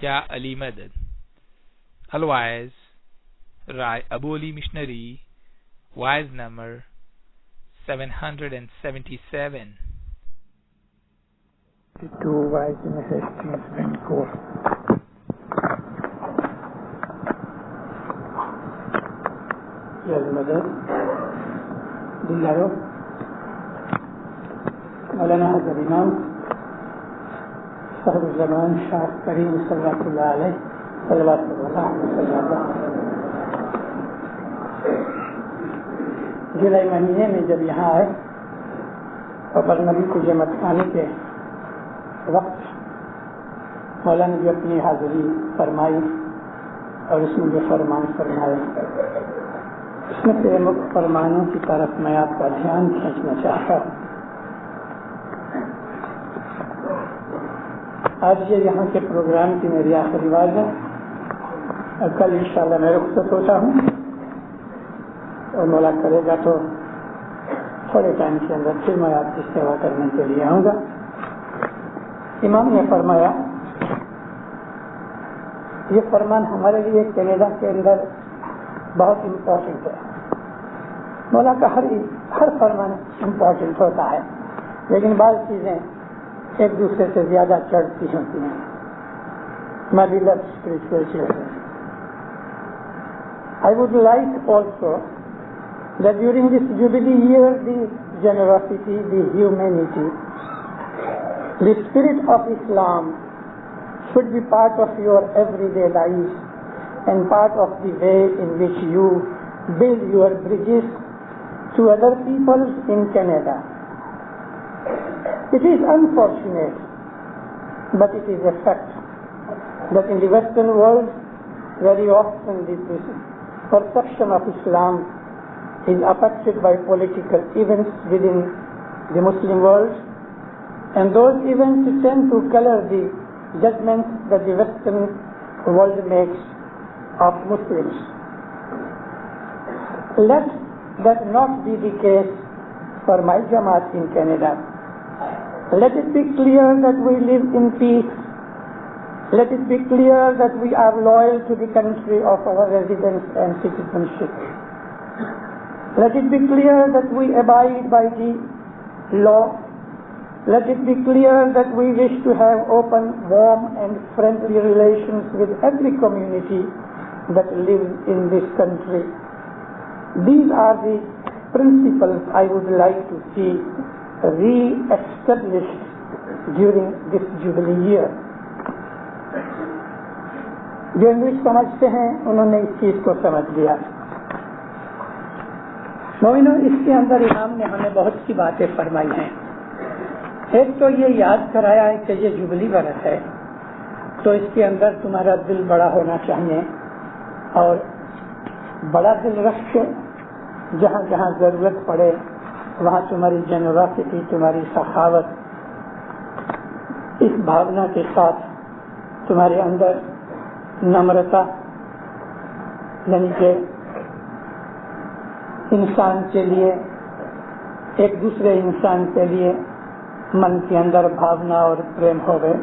Ya Ali Madad. Otherwise, write Abu Ali Missionary, wise number 777. Two wise in Hastings, Vancouver. Ya Ali Madad. Dillaro. مولانا حضرت امام صاحب الزمان شاہ کریم صلی اللہ علیہ وسلم جولائی مہینے میں جب یہاں آئے اور برنبی کو جمع آنے کے وقت مولانا بھی اپنی حاضری فرمائی اور اس میں جو فرمان فرمائے اس میں سے مکھ فرمانوں کی طرف میں آپ کا دھیان کھینچنا چاہتا ہوں. آج یہ یہاں کے پروگرام کی میری آخری آواز ہے اور کل انشاءاللہ میں رخصت ہوتا ہوں اور مولا کرے گا تو تھوڑے ٹائم کے اندر پھر میں آپ کی سیوا کرنے کے لیے آؤں گا. امام نے فرمایا یہ فرمان ہمارے لیے کینیڈا کے اندر بہت امپورٹنٹ ہے. مولا کا ہر فرمان امپورٹنٹ ہوتا ہے لیکن بعض چیزیں ایک دوسرے سے زیادہ چڑھتی ہوتی ہیں. My beloved spiritual children, I would like also that during this jubilee year the generosity, the humanity, the spirit of Islam should be part of your everyday life and part of the way in which you build your bridges to other peoples in Canada. It is unfortunate, but it is a fact that in the Western world, very often the perception of Islam is affected by political events within the Muslim world, and those events tend to color the judgments that the Western world makes of Muslims. Let that not be the case for my Jamaat in Canada. Let it be clear that we live in peace. Let it be clear that we are loyal to the country of our residence and citizenship. Let it be clear that we abide by the law. Let it be clear that we wish to have open, warm and friendly relations with every community that lives in this country. These are the principles I would like to see re-established during this jubilee year. جو English سمجھتے ہیں انہوں نے اس چیز کو سمجھ لیا. مومنو, اس کے اندر امام نے ہمیں بہت سی باتیں فرمائی ہیں. ایک تو یہ یاد کرایا ہے کہ یہ جبلی برس ہے تو اس کے اندر تمہارا دل بڑا ہونا چاہیے اور بڑا دل رکھ کے جہاں جہاں ضرورت پڑے وہاں تمہاری جنراسٹی, تمہاری سخاوت, اس بھاونا کے ساتھ تمہارے اندر نمرتا, یعنی کہ انسان کے لیے, ایک دوسرے انسان کے لیے من کے اندر بھاونا اور پریم ہو گئے,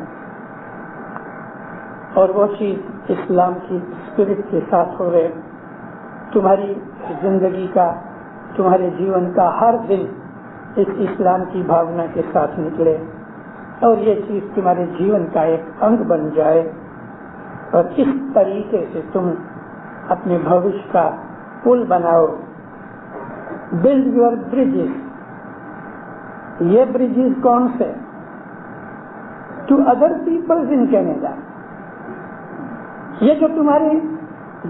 اور وہ چیز اسلام کی اسپرٹ کے ساتھ ہو گئے. تمہاری زندگی کا, تمہارے جیون کا ہر دن اس اسلام کی بھاونا کے ساتھ نکلے اور یہ چیز تمہارے جیون کا ایک انگ بن جائے اور اس طریقے سے تم اپنے بھوش کا پل بناؤ. Build your bridges. یہ بریجز کون سے؟ To other peoples in Canada. یہ جو تمہارے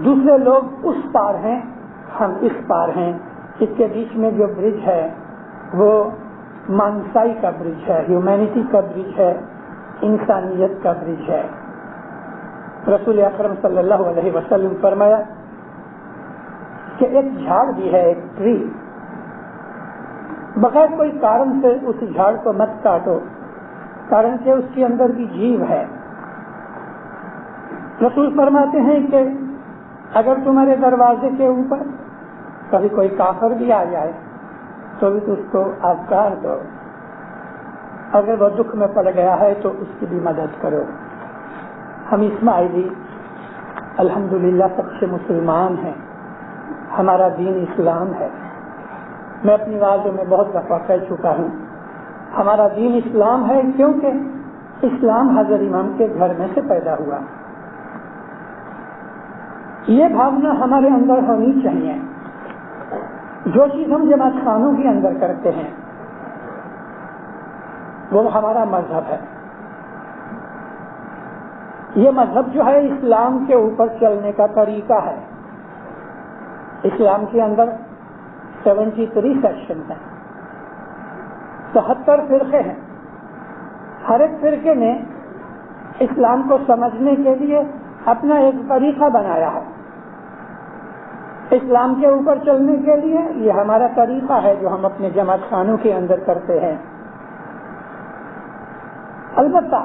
دوسرے لوگ اس پار ہیں, ہم اس پار ہیں, اس کے بیچ میں جو برج ہے وہ مانسائی کا برج ہے, ہیومینٹی کا برج ہے, انسانیت کا برج ہے. رسول اکرم صلی اللہ علیہ وسلم فرمایا کہ ایک جھاڑ بھی ہے, ایک ٹری, بغیر کوئی کارن سے اس جھاڑ کو مت کاٹو, کارن کہ اس کے اندر بھی جیو ہے. رسول فرماتے ہیں کہ اگر تمہارے دروازے کے اوپر کبھی کوئی کافر بھی آ جائے تو بھی اس کو آبکار دو, اگر وہ دکھ میں پڑ گیا ہے تو اس کی بھی مدد کرو. ہم اسماعیلی الحمدللہ سب سے مسلمان ہیں، ہمارا دین اسلام ہے۔ میں اپنی باتوں میں بہت دفعہ کہہ چکا ہوں، ہمارا دین اسلام ہے کیونکہ اسلام حضرت امام کے گھر میں سے پیدا ہوا۔ یہ بھاونا ہمارے اندر ہونی چاہیے۔ جو چیز ہم جماعت خانوں کے اندر کرتے ہیں وہ ہمارا مذہب ہے۔ یہ مذہب جو ہے اسلام کے اوپر چلنے کا طریقہ ہے۔ اسلام کے اندر 73 سیکشن ہیں، 73 فرقے ہیں۔ ہر ایک فرقے نے اسلام کو سمجھنے کے لیے اپنا ایک طریقہ بنایا ہے۔ اسلام کے اوپر چلنے کے لیے یہ ہمارا طریقہ ہے جو ہم اپنے جماعت خانوں کے اندر کرتے ہیں۔ البتہ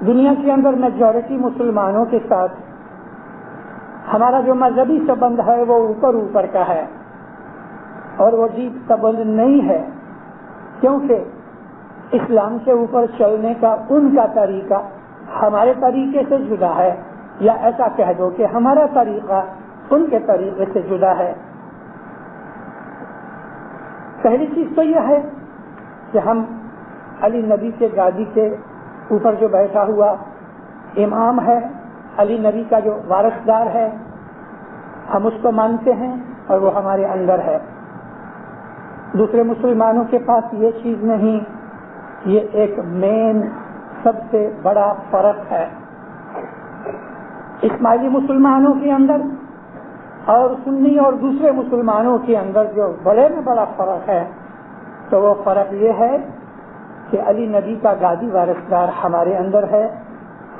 دنیا کے اندر میجورٹی مسلمانوں کے ساتھ ہمارا جو مذہبی سبند ہے وہ اوپر کا ہے اور وہ ڈیپ سبند نہیں ہے، کیونکہ اسلام کے اوپر چلنے کا ان کا طریقہ ہمارے طریقے سے جدا ہے، یا ایسا کہہ دو کہ ہمارا طریقہ ان کے طریقے سے جدا ہے۔ پہلی چیز تو یہ ہے کہ ہم علی نبی کے گادی کے اوپر جو بیٹھا ہوا امام ہے، علی نبی کا جو وارثدار ہے، ہم اس کو مانتے ہیں اور وہ ہمارے اندر ہے۔ دوسرے مسلمانوں کے پاس یہ چیز نہیں، یہ ایک مین سب سے بڑا فرق ہے۔ اسماعیلی مسلمانوں کے اندر اور سنی اور دوسرے مسلمانوں کے اندر جو بڑے میں بڑا فرق ہے تو وہ فرق یہ ہے کہ علی نبی کا گادی وارثدار ہمارے اندر ہے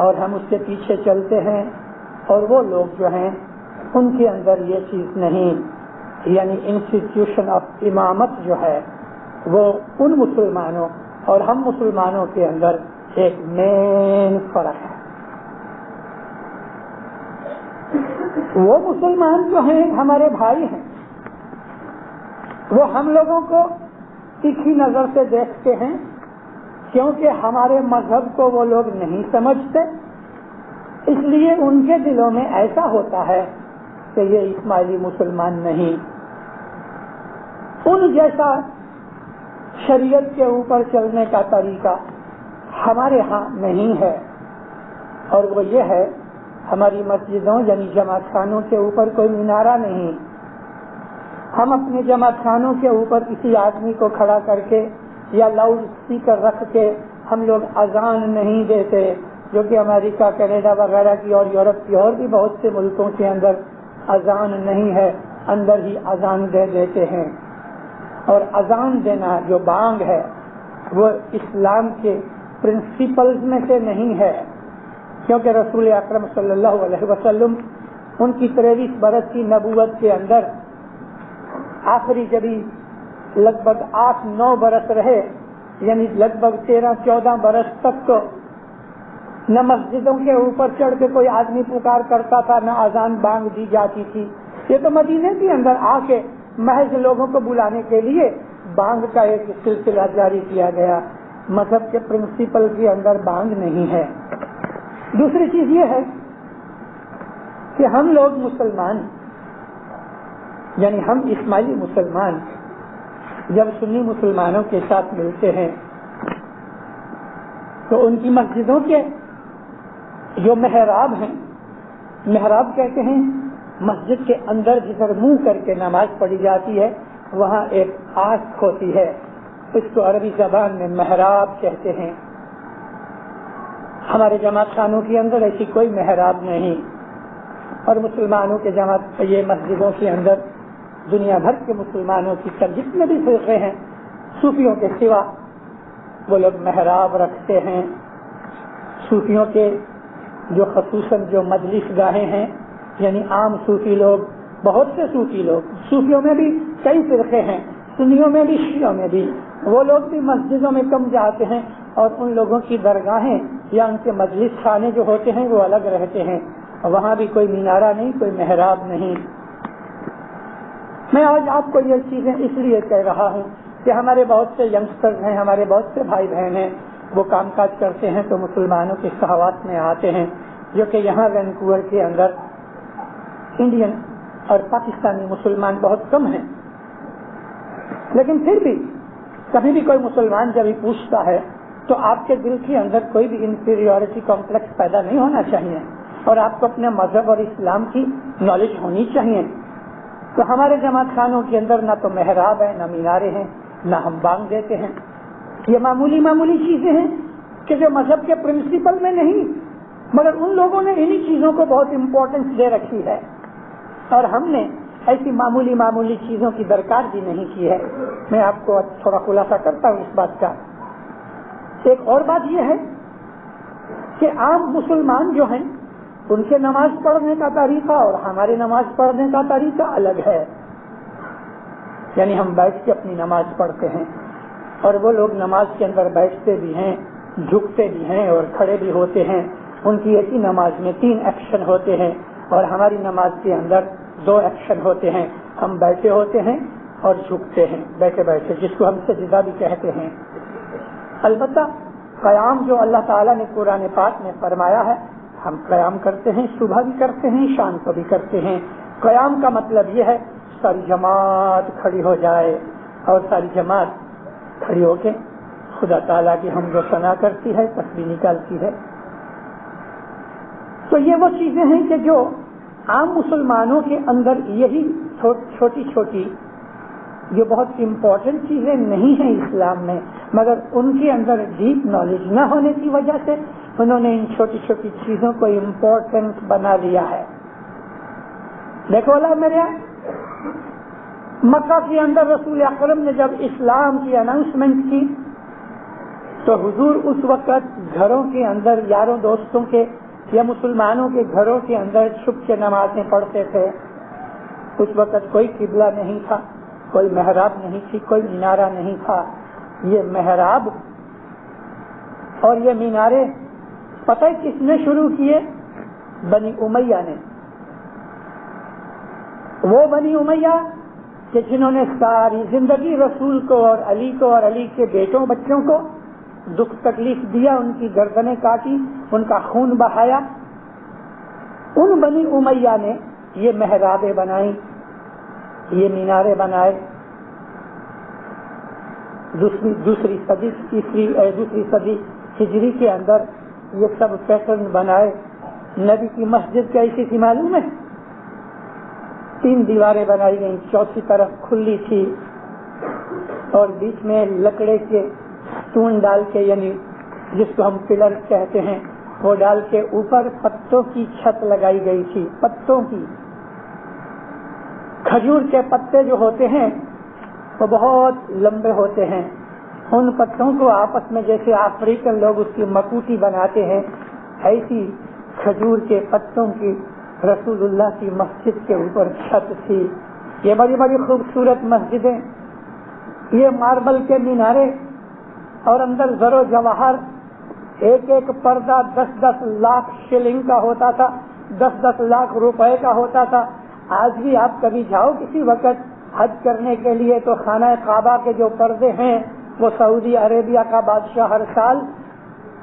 اور ہم اس کے پیچھے چلتے ہیں، اور وہ لوگ جو ہیں ان کے اندر یہ چیز نہیں، یعنی انسٹیٹیوشن آف امامت جو ہے وہ ان مسلمانوں اور ہم مسلمانوں کے اندر ایک مین فرق ہے۔ وہ مسلمان جو ہیں ہمارے بھائی ہیں، وہ ہم لوگوں کو تیکھی نظر سے دیکھتے ہیں کیونکہ ہمارے مذہب کو وہ لوگ نہیں سمجھتے، اس لیے ان کے دلوں میں ایسا ہوتا ہے کہ یہ اسماعیلی مسلمان نہیں، ان جیسا شریعت کے اوپر چلنے کا طریقہ ہمارے ہاں نہیں ہے، اور وہ یہ ہے ہماری مسجدوں یعنی جماعت خانوں کے اوپر کوئی مینارہ نہیں۔ ہم اپنے جماعت خانوں کے اوپر کسی آدمی کو کھڑا کر کے یا لاؤڈ اسپیکر رکھ کے ہم لوگ اذان نہیں دیتے، جو کہ امریکہ، کینیڈا وغیرہ کی اور یورپ کی اور بھی بہت سے ملکوں کے اندر اذان نہیں ہے، اندر ہی اذان دے دیتے ہیں۔ اور اذان دینا جو بانگ ہے وہ اسلام کے پرنسپلز میں سے نہیں ہے، کیونکہ رسول اکرم صلی اللہ علیہ وسلم ان کی 23 برس کی نبوت کے اندر آخری جبھی لگ بھگ 8-9 برس رہے، یعنی لگ بھگ 13-14 برس تک تو نہ مسجدوں کے اوپر چڑھ کے کوئی آدمی پکار کرتا تھا، نہ اذان بانگ دی جاتی تھی۔ یہ تو مدینے کے اندر آ کے محض لوگوں کو بلانے کے لیے بانگ کا ایک سلسلہ جاری کیا گیا، مذہب کے پرنسپل کے اندر بانگ نہیں ہے۔ دوسری چیز یہ ہے کہ ہم لوگ مسلمان یعنی ہم اسماعیلی مسلمان جب سنی مسلمانوں کے ساتھ ملتے ہیں تو ان کی مسجدوں کے جو محراب ہیں، محراب کہتے ہیں مسجد کے اندر جدھر منہ کر کے نماز پڑھی جاتی ہے وہاں ایک آنکھ ہوتی ہے، اس کو عربی زبان میں محراب کہتے ہیں۔ ہمارے جماعت خانوں کے اندر ایسی کوئی محراب نہیں، اور مسلمانوں کے جماعت یہ مسجدوں کے اندر دنیا بھر کے مسلمانوں کی جتنے بھی فرقے ہیں صوفیوں کے سوا وہ لوگ محراب رکھتے ہیں۔ صوفیوں کے جو خصوصاً جو مجلس گاہیں ہیں، یعنی عام صوفی لوگ، بہت سے صوفی لوگ، صوفیوں میں بھی کئی فرقے ہیں، سنیوں میں بھی، شیعوں میں بھی، وہ لوگ بھی مسجدوں میں کم جاتے ہیں، اور ان لوگوں کی درگاہیں یا ان کے مجلس خانے جو ہوتے ہیں وہ الگ رہتے ہیں، وہاں بھی کوئی مینارہ نہیں، کوئی محراب نہیں۔ میں آج آپ کو یہ چیزیں اس لیے کہہ رہا ہوں کہ ہمارے بہت سے ینگسٹرز ہیں، ہمارے بہت سے بھائی بہن ہیں وہ کام کاج کرتے ہیں تو مسلمانوں کے سہوات میں آتے ہیں، جو کہ یہاں وینکوور کے اندر انڈین اور پاکستانی مسلمان بہت کم ہیں، لیکن پھر بھی کبھی بھی کوئی مسلمان جب یہ پوچھتا ہے تو آپ کے دل کے اندر کوئی بھی انفیریورٹی کمپلیکس پیدا نہیں ہونا چاہیے، اور آپ کو اپنے مذہب اور اسلام کی نالج ہونی چاہیے۔ تو ہمارے جماعت خانوں کے اندر نہ تو محراب ہے، نہ مینارے ہیں، نہ ہم بانگ دیتے ہیں۔ یہ معمولی معمولی چیزیں ہیں کہ جو مذہب کے پرنسپل میں نہیں، مگر ان لوگوں نے انہی چیزوں کو بہت امپورٹنس دے رکھی ہے، اور ہم نے ایسی معمولی معمولی چیزوں کی درکار بھی نہیں کی ہے۔ میں آپ کو تھوڑا خلاصہ کرتا ہوں اس بات کا۔ ایک اور بات یہ ہے کہ عام مسلمان جو ہیں ان کے نماز پڑھنے کا طریقہ اور ہمارے نماز پڑھنے کا طریقہ الگ ہے، یعنی ہم بیٹھ کے اپنی نماز پڑھتے ہیں، اور وہ لوگ نماز کے اندر بیٹھتے بھی ہیں، جھکتے بھی ہیں اور کھڑے بھی ہوتے ہیں۔ ان کی ایسی نماز میں 3 ایکشن ہوتے ہیں، اور ہماری نماز کے اندر 2 ایکشن ہوتے ہیں۔ ہم بیٹھے ہوتے ہیں اور جھکتے ہیں بیٹھے بیٹھے، جس کو ہم سجدہ بھی کہتے ہیں۔ البتہ قیام جو اللہ تعالیٰ نے قرآن پاک میں فرمایا ہے، ہم قیام کرتے ہیں، صبح بھی کرتے ہیں، شام کو بھی کرتے ہیں۔ قیام کا مطلب یہ ہے ساری جماعت کھڑی ہو جائے، اور ساری جماعت کھڑی ہو کے خدا تعالیٰ کی حمد و ثنا کرتی ہے، تسبیح نکالتی ہے۔ تو یہ وہ چیزیں ہیں کہ جو عام مسلمانوں کے اندر یہی چھوٹی چھوٹی جو بہت امپورٹنٹ چیزیں نہیں ہیں اسلام میں، مگر ان کے اندر ڈیپ نالج نہ ہونے کی وجہ سے انہوں نے ان چھوٹی چھوٹی چیزوں کو امپورٹنٹ بنا لیا ہے۔ دیکھو اللہ میرے، مکہ کے اندر رسول اکرم نے جب اسلام کی اناؤنسمنٹ کی تو حضور اس وقت گھروں کے اندر یاروں دوستوں کے یا مسلمانوں کے گھروں کے اندر چھپ کے نمازیں پڑھتے تھے۔ اس وقت کوئی قبلہ نہیں تھا، کوئی محراب نہیں تھی، کوئی مینارہ نہیں تھا۔ یہ محراب اور یہ مینارے پتہ کس نے شروع کیے؟ بنی امیہ نے۔ وہ بنی امیہ کہ جنہوں نے ساری زندگی رسول کو اور علی کے بیٹوں بچوں کو دکھ تکلیف دیا، ان کی گردنیں کاٹی، ان کا خون بہایا، ان بنی امیہ نے یہ محرابیں بنائیں، یہ مینارے بنائے۔ دوسری صدی ہجری کے اندر یہ سب پیٹرن بنائے۔ نبی کی مسجد کیسی تھی معلوم ہے؟ 3 دیواریں بنائی گئیں، چوتھی طرف کھلی تھی، اور بیچ میں لکڑے کے ستون ڈال کے، یعنی جس کو ہم پلر کہتے ہیں، وہ ڈال کے اوپر پتوں کی چھت لگائی گئی تھی، پتوں کی۔ کھجور کے پتے جو ہوتے ہیں وہ بہت لمبے ہوتے ہیں، ان پتوں کو آپس میں جیسے افریقن لوگ اس کی مکوٹی بناتے ہیں، ایسی کھجور کے پتوں کی رسول اللہ کی مسجد کے اوپر چھت تھی۔ یہ بڑی بڑی خوبصورت مسجدیں، یہ ماربل کے مینارے، اور اندر زر و جواہر، ایک ایک پردہ 10-10 لاکھ شلنگ کا ہوتا تھا، 10-10 لاکھ روپے کا ہوتا تھا۔ آج بھی آپ کبھی جاؤ کسی وقت حج کرنے کے لیے تو خانہ کعبہ کے جو پردے ہیں وہ سعودی عربیہ کا بادشاہ ہر سال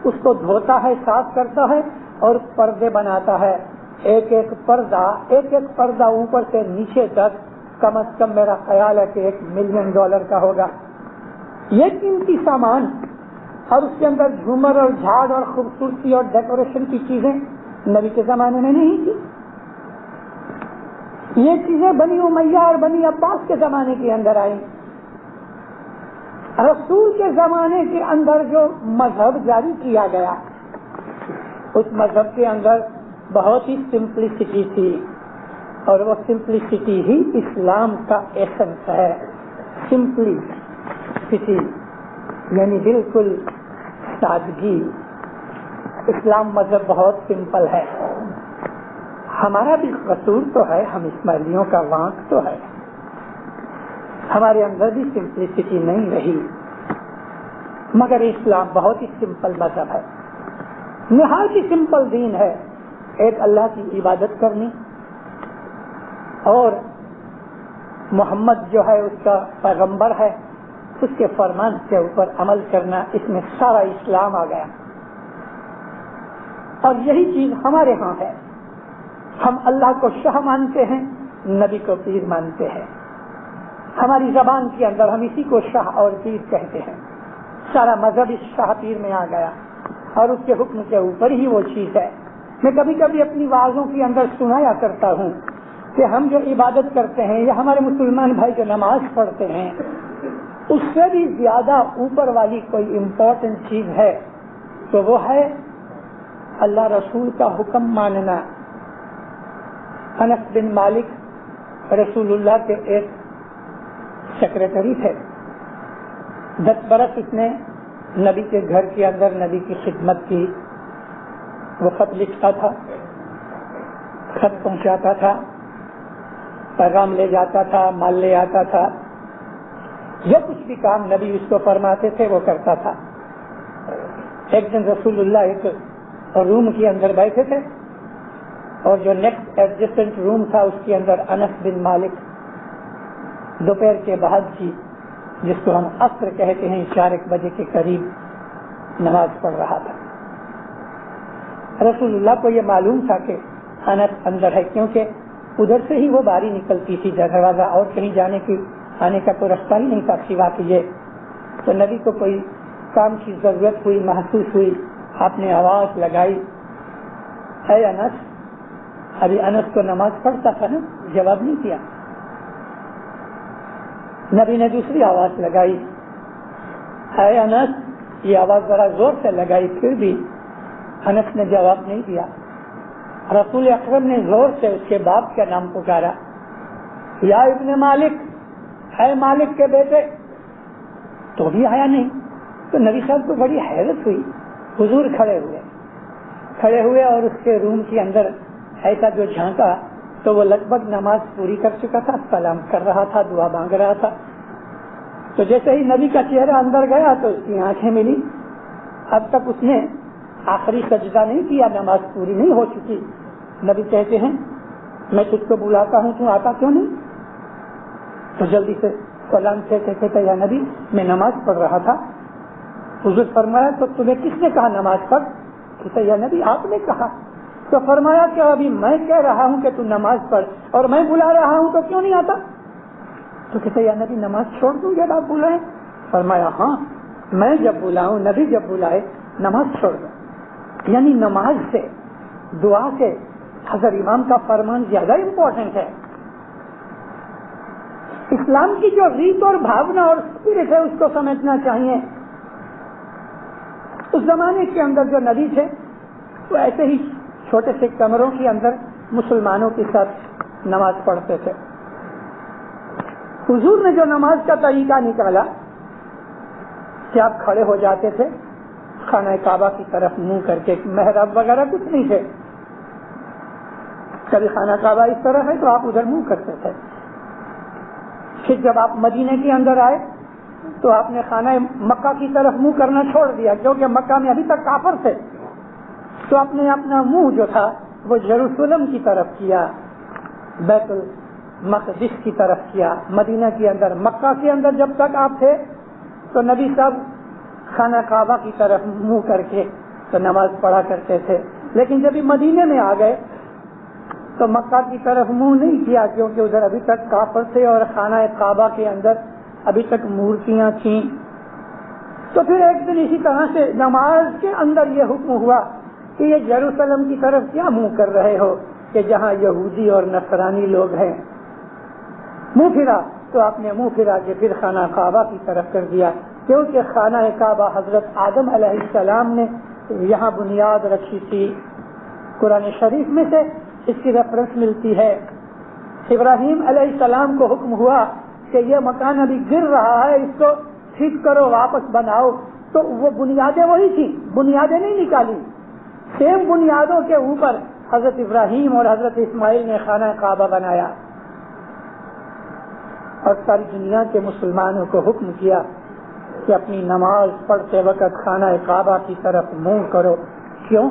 اس کو دھوتا ہے، صاف کرتا ہے اور پردے بناتا ہے۔ ایک ایک پردہ اوپر سے نیچے تک کم از کم میرا خیال ہے کہ $1 ملین کا ہوگا۔ یہ قیمتی سامان، اور اس کے اندر جھومر اور جھاڑ اور خوبصورتی اور ڈیکوریشن کی چیزیں نبی کے زمانے میں نہیں تھی۔ یہ چیزیں بنی امیہ اور بنی عباس کے زمانے کے اندر آئیں۔ رسول کے زمانے کے اندر جو مذہب جاری کیا گیا، اس مذہب کے اندر بہت ہی سمپلسٹی تھی، اور وہ سمپلسٹی ہی اسلام کا ایسنس ہے۔ سمپلسٹی یعنی بالکل سادگی۔ اسلام مذہب بہت سمپل ہے۔ ہمارا بھی قصور تو ہے، ہم اسماعیلیوں کا وانک تو ہے، ہمارے اندر بھی سمپلسٹی نہیں رہی، مگر اسلام بہت ہی سمپل مذہب ہے، نہایت ہی سمپل دین ہے۔ ایک اللہ کی عبادت کرنی، اور محمد جو ہے اس کا پیغمبر ہے، اس کے فرمان کے اوپر عمل کرنا، اس میں سارا اسلام آ گیا. اور یہی چیز ہمارے ہاں ہے. ہم اللہ کو شاہ مانتے ہیں، نبی کو پیر مانتے ہیں. ہماری زبان کے اندر ہم اسی کو شاہ اور پیر کہتے ہیں. سارا مذہب اس شاہ پیر میں آ گیا اور اس کے حکم کے اوپر ہی وہ چیز ہے. میں کبھی کبھی اپنی وعظوں کے اندر سنایا کرتا ہوں کہ ہم جو عبادت کرتے ہیں یا ہمارے مسلمان بھائی جو نماز پڑھتے ہیں، اس سے بھی زیادہ اوپر والی کوئی امپورٹنٹ چیز ہے تو وہ ہے اللہ رسول کا حکم ماننا. انس بن مالک رسول اللہ کے ایک سیکریٹری تھے. 10 برس اس نے نبی کے گھر کے اندر نبی کی خدمت کی. وہ خط لکھتا تھا، خط پہنچاتا تھا، پیغام لے جاتا تھا، مال لے آتا تھا. جو کچھ بھی کام نبی اس کو فرماتے تھے وہ کرتا تھا. ایک دن رسول اللہ ایک روم کے اندر بیٹھے تھے اور جو نیکسٹ ایڈجسٹنٹ روم تھا اس کے اندر انس بن مالک دوپہر کے بعد کی، جس کو ہم عصر کہتے ہیں، 4 بجے کے قریب نماز پڑھ رہا تھا. رسول اللہ کو یہ معلوم تھا کہ انس اندر ہے، کیونکہ ادھر سے ہی وہ باری نکلتی تھی دروازہ، اور کہیں جانے کی آنے کا کوئی رستہ ہی نہیں تھا سوا کہ یہ. تو نبی کو کوئی کام کی ضرورت ہوئی، محسوس ہوئی. آپ نے آواز لگائی، اے انس. ابھی انس کو نماز پڑھتا تھا نا، جواب نہیں کیا. نبی نے دوسری آواز لگائی، اے انس. یہ آواز ذرا زور سے لگائی، پھر بھی انس نے جواب نہیں دیا. رسول اکرم نے زور سے اس کے باپ کا نام پکارا، یا ابن مالک، اے مالک کے بیٹے. تو بھی آیا نہیں. تو نبی صاحب کو بڑی حیرت ہوئی. حضور کھڑے ہوئے اور اس کے روم کے اندر ایسا جو جھانکا تو وہ لگ بھگ نماز پوری کر چکا تھا، سلام کر رہا تھا، دعا مانگ رہا تھا. تو جیسے ہی نبی کا چہرہ اندر گیا تو اس کی آنکھیں ملی. اب تک اس نے آخری سجدہ نہیں کیا، نماز پوری نہیں ہو چکی. نبی کہتے ہیں میں تجھ کو بلاتا ہوں، تو آتا کیوں نہیں؟ تو جلدی سے سلام سے کہتے یا نبی میں نماز پڑھ رہا تھا. حضور فرمایا تو تمہیں کس نے کہا نماز پڑھ؟ کہتے یا نبی آپ نے کہا. تو فرمایا کہ ابھی میں کہہ رہا ہوں کہ تو نماز پڑھ اور میں بلا رہا ہوں تو کیوں نہیں آتا؟ تو کہتے یا نبی نماز چھوڑ دوں جب آپ بلائیں؟ فرمایا ہاں، میں جب بلاؤں، نبی جب بلائے نماز چھوڑ دو. یعنی نماز سے، دعا سے حضرت امام کا فرمان زیادہ امپورٹنٹ ہے. اسلام کی جو ریت اور بھاونا اور اسپرٹ ہے اس کو سمجھنا چاہیے. اس زمانے کے اندر جو نبی تھے وہ ایسے ہی چھوٹے سے کمروں کے اندر مسلمانوں کے ساتھ نماز پڑھتے تھے. حضور نے جو نماز کا طریقہ نکالا کہ آپ کھڑے ہو جاتے تھے خانہ کعبہ کی طرف منہ کر کے، محراب وغیرہ کچھ نہیں تھے. کبھی خانہ کعبہ اس طرح ہے تو آپ ادھر منہ کرتے تھے. پھر جب آپ مدینے کے اندر آئے تو آپ نے خانہ مکہ کی طرف منہ کرنا چھوڑ دیا، کیونکہ مکہ میں ابھی تک کافر تھے. تو آپ نے اپنا منہ جو تھا وہ یروشلم کی طرف کیا، بیت المقدس کی طرف کیا. مدینہ کے اندر، مکہ کے اندر جب تک آپ تھے تو نبی صاحب خانہ کعبہ کی طرف منہ کر کے تو نماز پڑھا کرتے تھے. لیکن جب مدینے میں آ گئے تو مکہ کی طرف منہ نہیں کیا، کیونکہ ادھر ابھی تک کافر تھے اور خانہ کعبہ کے اندر ابھی تک مورتیاں تھیں. تو پھر ایک دن اسی طرح سے نماز کے اندر یہ حکم ہوا کہ یہ یروشلم کی طرف کیا منہ کر رہے ہو کہ جہاں یہودی اور نصرانی لوگ ہیں. منہ پھرا تو آپ نے منہ پھرا کے پھر خانہ کعبہ کی طرف کر دیا، کیونکہ خانہ کعبہ حضرت آدم علیہ السلام نے یہاں بنیاد رکھی تھی. قرآن شریف میں سے اس کی ریفرنس ملتی ہے. ابراہیم علیہ السلام کو حکم ہوا کہ یہ مکان ابھی گر رہا ہے، اس کو ٹھیک کرو، واپس بناؤ. تو وہ بنیادیں وہی تھی، بنیادیں نہیں نکالی. سیم بنیادوں کے اوپر حضرت ابراہیم اور حضرت اسماعیل نے خانہ کعبہ بنایا. اور ساری دنیا کے مسلمانوں کو حکم کیا کہ اپنی نماز پڑھتے وقت خانہ کعبہ کی طرف منہ کرو. کیوں؟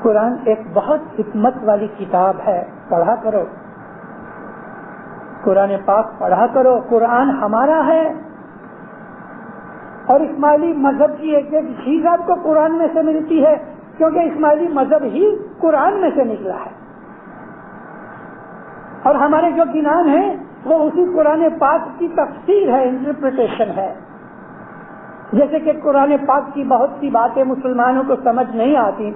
قرآن ایک بہت حکمت والی کتاب ہے، پڑھا کرو. قرآن پاک پڑھا کرو، قرآن ہمارا ہے. اور اسماعیلی مذہب کی ایک ایک چیز آپ کو قرآن میں سے ملتی ہے، کیونکہ اسماعیلی مذہب ہی قرآن میں سے نکلا ہے. اور ہمارے جو گنان ہیں وہ اسی قرآن پاک کی تفسیر ہے، انٹرپریٹیشن ہے. جیسے کہ قرآن پاک کی بہت سی باتیں مسلمانوں کو سمجھ نہیں آتی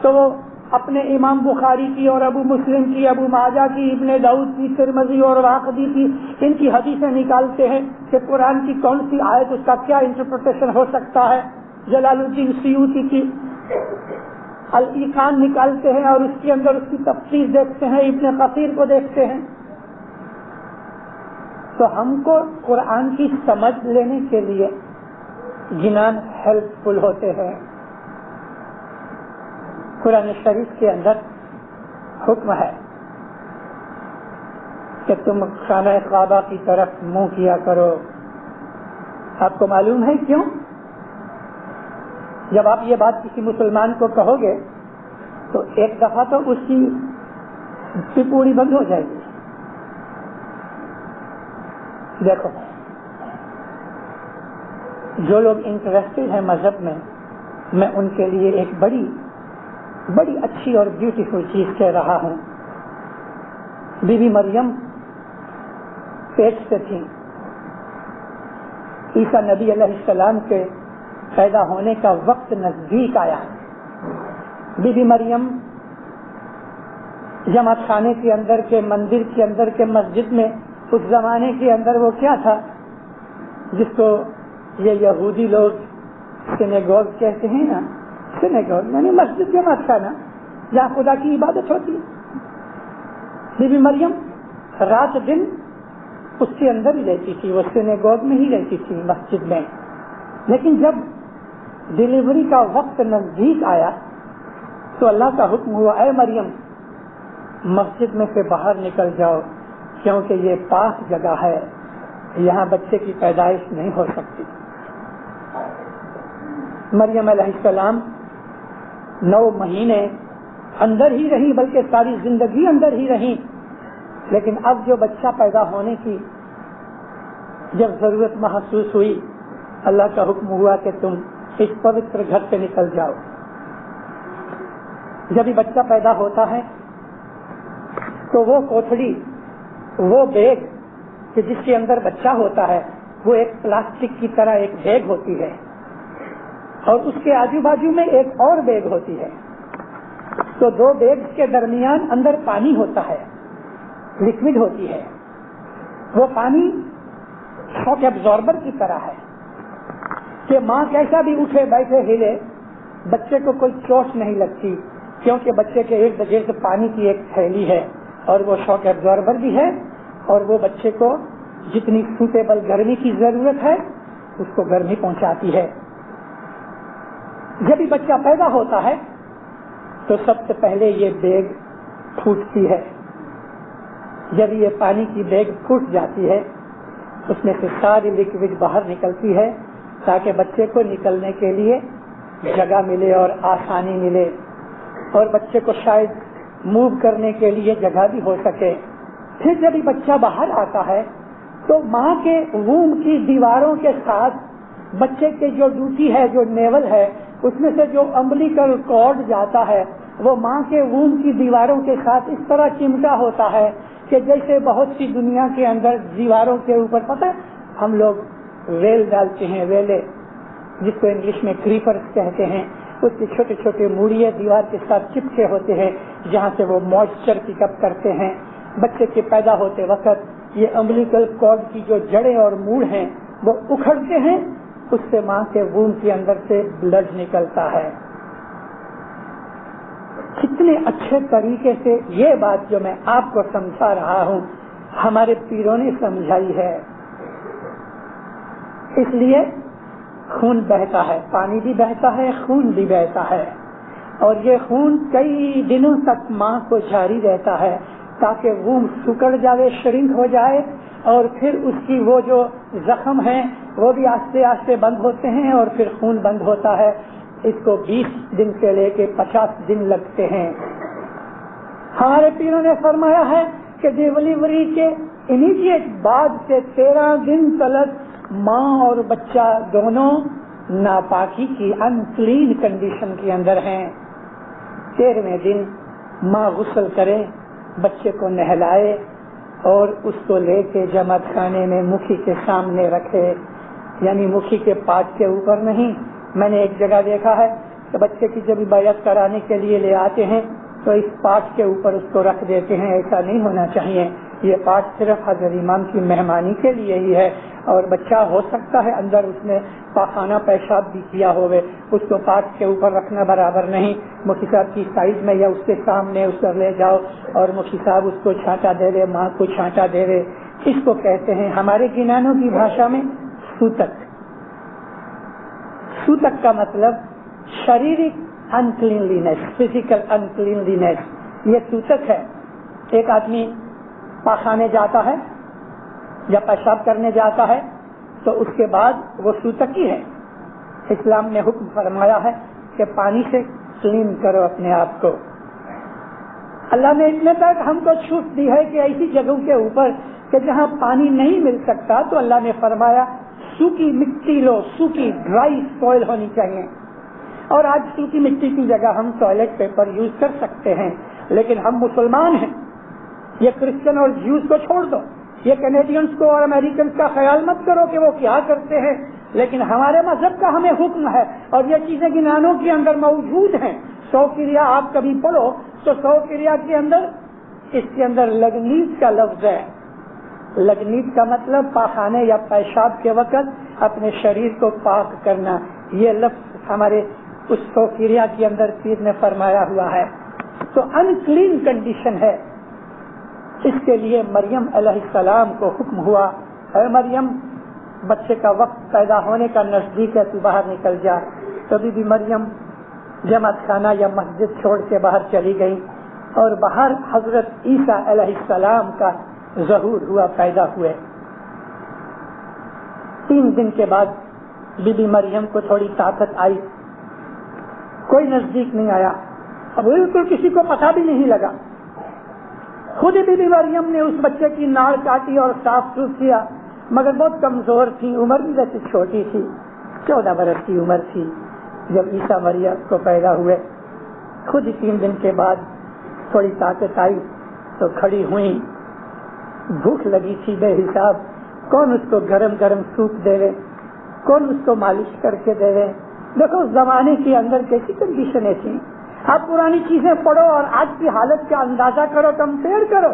تو وہ اپنے امام بخاری کی اور ابو مسلم کی، ابو ماجہ کی، ابن داؤد کی، ترمذی اور واقدی کی ان کی حدیثیں نکالتے ہیں کہ قرآن کی کون سی آیت اس کا کیا انٹرپریٹیشن ہو سکتا ہے. جلال الدین سیوطی کی الایقان نکالتے ہیں اور اس کے اندر اس کی تفسیر دیکھتے ہیں، ابن کثیر کو دیکھتے ہیں. تو ہم کو قرآن کی سمجھ لینے کے لیے جنان ہیلپ فل ہوتے ہیں. قرآن شریف کے اندر حکم ہے کہ تم خانہ کعبہ کی طرف منہ کیا کرو. آپ کو معلوم ہے کیوں؟ جب آپ یہ بات کسی مسلمان کو کہو گے تو ایک دفعہ تو اس کی پپوڑی بند ہو جائے گی. دیکھو، جو لوگ انٹرسٹڈ ہیں مذہب میں ان کے لیے ایک بڑی اچھی اور بیوٹیفل چیز کہہ رہا ہوں. بی بی مریم پیٹ سے تھی. عیسیٰ نبی علیہ السلام کے پیدا ہونے کا وقت نزدیک آیا. بی بی مریم جماعت خانے کے اندر کے، مندر کے اندر کے، مسجد میں اس زمانے کے اندر وہ کیا تھا جس کو یہ یہودی لوگ سینیگوگ کہتے ہیں نا. سینیگوگ یعنی مسجد جماعت خانہ جہاں خدا کی عبادت ہوتی ہے. بی بی مریم رات دن اس کے اندر ہی رہتی تھی، وہ سینیگوگ میں ہی رہتی تھی، مسجد میں. لیکن جب ڈلیوری کا وقت نزدیک آیا تو اللہ کا حکم ہوا، اے مریم مسجد میں سے باہر نکل جاؤ، کیونکہ یہ پاک جگہ ہے، یہاں بچے کی پیدائش نہیں ہو سکتی. مریم علیہ السلام 9 مہینے اندر ہی رہی، بلکہ ساری زندگی اندر ہی رہی. لیکن اب جو بچہ پیدا ہونے کی جب ضرورت محسوس ہوئی، اللہ کا حکم ہوا کہ تم اس پوتر گھر سے نکل جاؤ. جب یہ بچہ پیدا ہوتا ہے تو وہ کوٹھڑی، وہ بیگ کہ جس کے اندر بچہ ہوتا ہے، وہ ایک پلاسٹک کی طرح ایک بیگ ہوتی ہے اور اس کے آجو باجو میں ایک اور بیگ ہوتی ہے. تو 2 بیگ کے درمیان اندر پانی ہوتا ہے، لکوڈ ہوتی ہے. وہ پانی شاک ایبزاربر کی طرح ہے کہ ماں کیسا بھی اٹھے بیٹھے ہلے بچے کو کوئی چوٹ نہیں لگتی، کیونکہ بچے کے ارد گرد پانی کی ایک تھیلی ہے اور وہ شاک ایبزاربر بھی ہے اور وہ بچے کو جتنی سوٹیبل گرمی کی ضرورت ہے اس کو گرمی پہنچاتی ہے. جب یہ بچہ پیدا ہوتا ہے تو سب سے پہلے یہ بیگ پھوٹتی ہے. جب یہ پانی کی بیگ پھوٹ جاتی ہے اس میں سے ساری لکوڈ باہر نکلتی ہے تاکہ بچے کو نکلنے کے لیے جگہ ملے اور آسانی ملے اور بچے کو شاید موو کرنے کے لیے جگہ بھی ہو سکے. پھر جب یہ بچہ باہر آتا ہے تو ماں کے ووم کی دیواروں کے ساتھ بچے کے جو ڈوٹی ہے، جو نیول ہے، اس میں سے جو امبلیکل کارڈ جاتا ہے وہ ماں کے ووم کی دیواروں کے ساتھ اس طرح چمٹا ہوتا ہے کہ جیسے بہت سی دنیا کے اندر دیواروں کے اوپر پتہ ہم لوگ ویل ڈالتے ہیں، ویلے جس کو انگلش میں کریپرز کہتے ہیں. اس کے چھوٹے چھوٹے موڑیے دیوار کے ساتھ چپکے ہوتے ہیں جہاں سے وہ موئسچر پک اپ کرتے ہیں. بچے کے پیدا ہوتے وقت یہ امبلیکل کارڈ کی جو جڑیں اور موڑ ہیں وہ اکھڑتے ہیں، اس سے ماں کے ووم کے اندر سے بلڈ نکلتا ہے. کتنے اچھے طریقے سے یہ بات جو میں آپ کو سمجھا رہا ہوں ہمارے پیروں نے سمجھائی ہے. اس لیے خون بہتا ہے، پانی بھی بہتا ہے، خون بھی بہتا ہے اور یہ خون کئی دنوں تک ماں کو جاری رہتا ہے تاکہ وہ سکڑ جائے، شرنک ہو جائے اور پھر اس کی وہ جو زخم ہیں وہ بھی آہستہ آہستہ بند ہوتے ہیں اور پھر خون بند ہوتا ہے. اس کو 20 دن سے لے کے 50 دن لگتے ہیں. ہمارے پیروں نے فرمایا ہے کہ ڈیلیوری کے امیڈیٹ بعد سے 13 دن تلک ماں اور بچہ دونوں ناپاکی کی انکلین کنڈیشن کے اندر ہیں. 13ویں دن ماں غسل کرے، بچے کو نہلائے اور اس کو لے کے جماعت خانے میں مکھی کے سامنے رکھے، یعنی مکھی کے پاٹ کے اوپر نہیں. میں نے ایک جگہ دیکھا ہے کہ بچے کی جب بیعت کرانے کے لیے لے آتے ہیں تو اس پاٹ کے اوپر اس کو رکھ دیتے ہیں. ایسا نہیں ہونا چاہیے. یہ پاٹ صرف حضرت امام کی مہمانی کے لیے ہی ہے، اور بچہ ہو سکتا ہے اندر اس نے پاخانہ پیشاب بھی کیا ہوئے، اس کو پاٹ کے اوپر رکھنا برابر نہیں. مفتی صاحب کی سائز میں یا اس کے سامنے اس کو لے جاؤ اور مفتی صاحب اس کو چھانٹا دے دے، ماں کو چھانٹا دے دے. اس کو کہتے ہیں ہمارے گنانوں کی بھاشا میں سوتک. سوتک کا مطلب شریرک انکلینلینس، فزیکل انکلینلینس، یہ سوتک ہے. ایک آدمی پاخانے جاتا ہے یا پیشاب کرنے جاتا ہے تو اس کے بعد وہ سوتک ہی ہے. اسلام نے حکم فرمایا ہے کہ پانی سے کلین کرو اپنے آپ کو. اللہ نے اتنے تک ہم کو چھوٹ دی ہے کہ ایسی جگہوں کے اوپر کہ جہاں پانی نہیں مل سکتا تو اللہ نے فرمایا سوکھی مٹی لو، سوکھی ڈرائی سوئل ہونی چاہیے. اور آج سوکھی مٹی کی جگہ ہم ٹوائلٹ پیپر یوز کر سکتے ہیں، لیکن ہم مسلمان ہیں. یہ کرسچن اور جیوز کو چھوڑ دو، یہ کینیڈینز کو اور امریکنز کا خیال مت کرو کہ وہ کیا کرتے ہیں، لیکن ہمارے مذہب کا ہمیں حکم ہے اور یہ چیزیں گنانوں کے اندر موجود ہیں. 100 کریا آپ کبھی پڑھو تو 100 کریا کے اندر اس کے اندر لگنیت کا لفظ ہے. لگنیت کا مطلب پاخانے یا پیشاب کے وقت اپنے شریر کو پاک کرنا. یہ لفظ ہمارے اس 100 کریا کے اندر پیر نے فرمایا ہوا ہے. تو انکلین کنڈیشن ہے. اس کے لیے مریم علیہ السلام کو حکم ہوا، اے مریم بچے کا وقت پیدا ہونے کا نزدیک ہے، تو باہر نکل جا. تو بی مریم جماعت خانہ یا مسجد چھوڑ کے باہر چلی گئی اور باہر حضرت عیسیٰ علیہ السلام کا ظہور ہوا، پیدا ہوئے. 3 دن کے بعد بی بی مریم کو تھوڑی طاقت آئی. کوئی نزدیک نہیں آیا، اب بالکل کسی کو پتہ بھی نہیں لگا. خود بی بی مریم نے اس بچے کی ناڑ کاٹی اور صاف ستھرا کیا، مگر بہت کمزور تھی، عمر بھی ویسے چھوٹی تھی، 14 برس کی عمر تھی جب عیسیٰ مریم کو پیدا ہوئے. خود ہی 3 دن کے بعد تھوڑی طاقت آئی تو کھڑی ہوئی. بھوک لگی تھی بے حساب، کون اس کو گرم گرم سوپ دے رہے، کون اس کو مالش کر کے دے رہے. دیکھو اس زمانے کے اندر کیسی کنڈیشنیں تھیں. آپ پرانی چیزیں پڑھو اور آج کی حالت کا اندازہ کرو، کمپیئر کرو.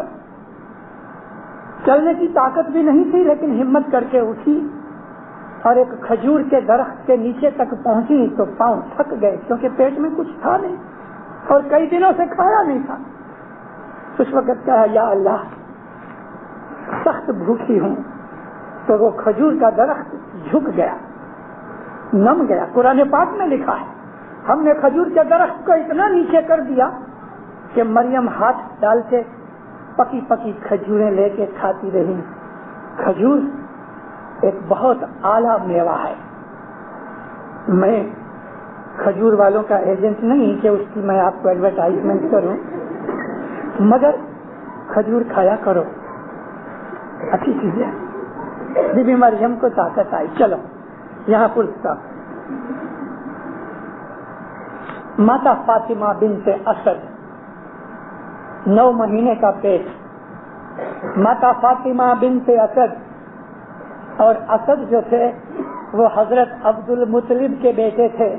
چلنے کی طاقت بھی نہیں تھی لیکن ہمت کر کے اٹھی اور ایک کھجور کے درخت کے نیچے تک پہنچی تو پاؤں تھک گئے کیونکہ پیٹ میں کچھ تھا نہیں اور کئی دنوں سے کھایا نہیں تھا. اس وقت کہا یا اللہ سخت بھوکی ہوں. تو وہ کھجور کا درخت جھک گیا، نم گیا. قرآن پاک میں لکھا ہے ہم نے کھجور کے درخت کو اتنا نیچے کر دیا کہ مریم ہاتھ ڈال کے پکی پکی کھجوریں لے کے کھاتی رہی. کھجور ایک بہت اعلیٰ میوہ ہے. میں کھجور والوں کا ایجنٹ نہیں کہ اس کی میں آپ کو ایڈورٹائزمنٹ کروں، مگر کھجور کھایا کرو، اچھی چیز ہے. بی بی مریم کو طاقت آئی. چلو یہاں پرستا ماتا فاطمہ بنت اسد، 9 مہینے کا پیٹ. ماتا فاطمہ بنت اسد، اور اسد جو تھے وہ حضرت عبد المطلب کے بیٹے تھے،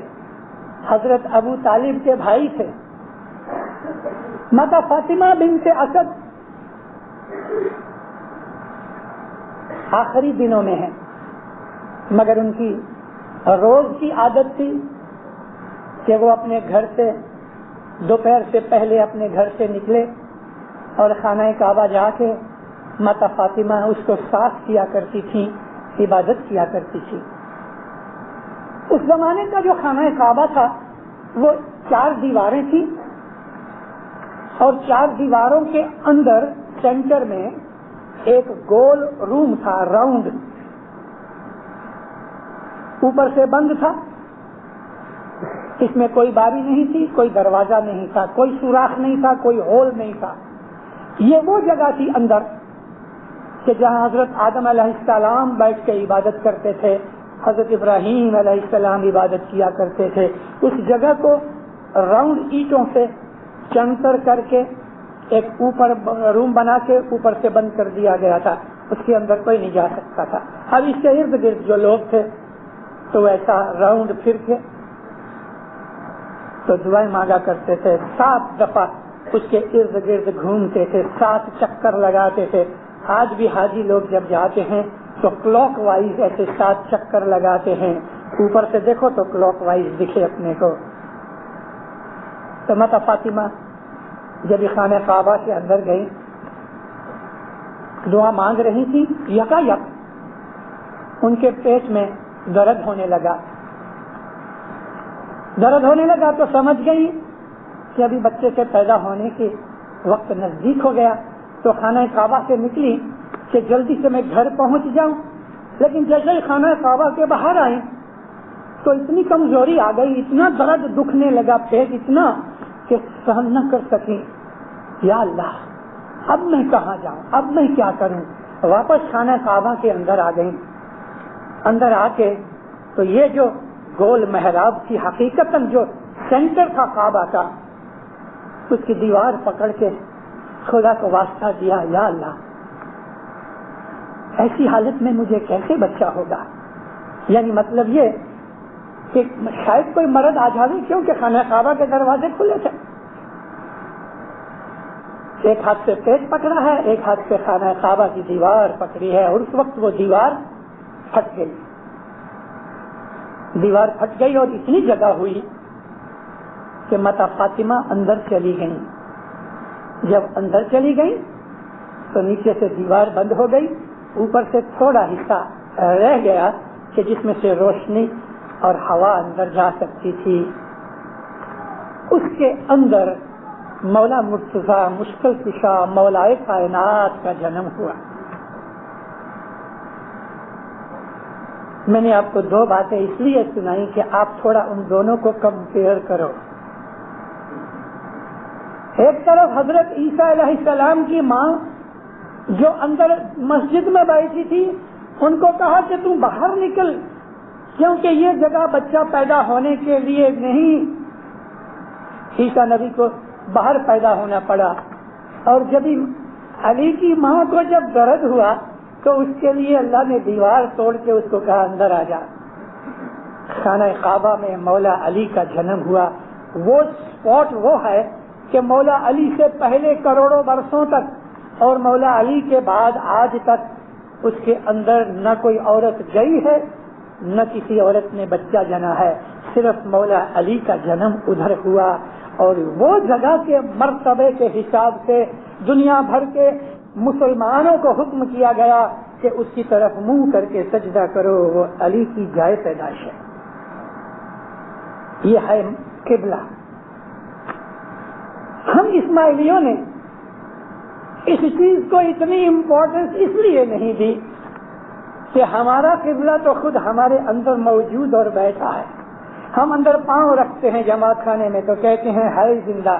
حضرت ابو طالب کے بھائی تھے. ماتا فاطمہ بنت اسد آخری دنوں میں ہیں، مگر ان کی روز کی عادت تھی کہ وہ اپنے گھر سے دوپہر سے پہلے اپنے گھر سے نکلے اور خانہ کعبہ جا کے ماتا فاطمہ اس کو صاف کیا کرتی تھی، عبادت کیا کرتی تھی. اس زمانے کا جو خانہ کعبہ تھا وہ 4 دیواریں تھیں اور 4 دیواروں کے اندر سینٹر میں ایک گول روم تھا، راؤنڈ، اوپر سے بند تھا. اس میں کوئی باری نہیں تھی، کوئی دروازہ نہیں تھا، کوئی سوراخ نہیں تھا، کوئی ہول نہیں تھا. یہ وہ جگہ تھی اندر کہ جہاں حضرت آدم علیہ السلام بیٹھ کے عبادت کرتے تھے، حضرت ابراہیم علیہ السلام عبادت کیا کرتے تھے، اس جگہ کو راؤنڈ اینٹوں سے چنکر کر کے ایک اوپر روم بنا کے اوپر سے بند کر دیا گیا تھا، اس کے اندر کوئی نہیں جا سکتا تھا۔ اب اس کے ارد گرد جو لوگ تھے تو ایسا راؤنڈ پھر کے تو دعائیں مانگا کرتے تھے، 7 دفعہ اس کے ارد گرد گھومتے تھے، 7 چکر لگاتے تھے۔ آج بھی حاجی لوگ جب جاتے ہیں تو کلاک وائز ایسے 7 چکر لگاتے ہیں، اوپر سے دیکھو تو کلاک وائز دکھے اپنے کو۔ تو ماتا فاطمہ جب خانہ کعبہ کے اندر گئی، دعا مانگ رہی تھی، یکایک ان کے پیٹ میں درد ہونے لگا تو سمجھ گئی کہ ابھی بچے کے پیدا ہونے کے وقت نزدیک ہو گیا، تو خانہ کعبہ سے نکلی کہ جلدی سے میں گھر پہنچ جاؤں، لیکن جیسے ہی خانہ کعبہ کے باہر آئی تو اتنی کمزوری آ گئی، اتنا درد دکھنے لگا، پیٹ اتنا کہ سہن نہ کر سکی۔ یا اللہ اب میں کہاں جاؤں، اب میں کیا کروں؟ واپس خانہ کعبہ کے اندر آ گئی۔ اندر آ کے تو یہ جو گول محراب تھی، حقیقتاً جو سینٹر تھا کعبہ کا، اس کی دیوار پکڑ کے خدا کو واسطہ دیا، یا اللہ ایسی حالت میں مجھے کیسے بچہ ہوگا؟ یعنی مطلب یہ کہ شاید کوئی مرض آ جائے، کیونکہ خانہ کعبہ کے دروازے کھلے تھے۔ ایک ہاتھ سے پیٹ پکڑا ہے، ایک ہاتھ سے خانہ کعبہ کی دیوار پکڑی ہے، اور اس وقت وہ دیوار پھٹ گئی اور اتنی جگہ ہوئی کہ ماتا فاطمہ اندر چلی گئی۔ جب اندر چلی گئی تو نیچے سے دیوار بند ہو گئی، اوپر سے تھوڑا حصہ رہ گیا کہ جس میں سے روشنی اور ہوا اندر جا سکتی تھی۔ اس کے اندر مولا مرتضیٰ مشکل کشا مولائے کائنات کا جنم ہوا۔ میں نے آپ کو 2 باتیں اس لیے سنائی کہ آپ تھوڑا ان دونوں کو کمپیئر کرو۔ ایک طرف حضرت عیسیٰ علیہ السلام کی ماں جو اندر مسجد میں بیٹھی تھی، ان کو کہا کہ تم باہر نکل، کیونکہ یہ جگہ بچہ پیدا ہونے کے لیے نہیں۔ عیسیٰ نبی کو باہر پیدا ہونا پڑا، اور جب علی کی ماں کو جب درد ہوا تو اس کے لیے اللہ نے دیوار توڑ کے اس کو کہا اندر آ جا۔ خانہ کعبہ میں مولا علی کا جنم ہوا۔ وہ اسپاٹ وہ ہے کہ مولا علی سے پہلے کروڑوں برسوں تک اور مولا علی کے بعد آج تک اس کے اندر نہ کوئی عورت گئی ہے، نہ کسی عورت نے بچہ جنا ہے، صرف مولا علی کا جنم ادھر ہوا۔ اور وہ جگہ کے مرتبے کے حساب سے دنیا بھر کے مسلمانوں کو حکم کیا گیا کہ اس کی طرف منہ کر کے سجدہ کرو، وہ علی کی جائے پیدائش ہے۔ یہ ہے قبلہ۔ ہم اسماعیلیوں نے اس چیز کو اتنی امپورٹنس اس لیے نہیں دی کہ ہمارا قبلہ تو خود ہمارے اندر موجود اور بیٹھا ہے۔ ہم اندر پاؤں رکھتے ہیں جماعت خانے میں تو کہتے ہیں ہے زندہ،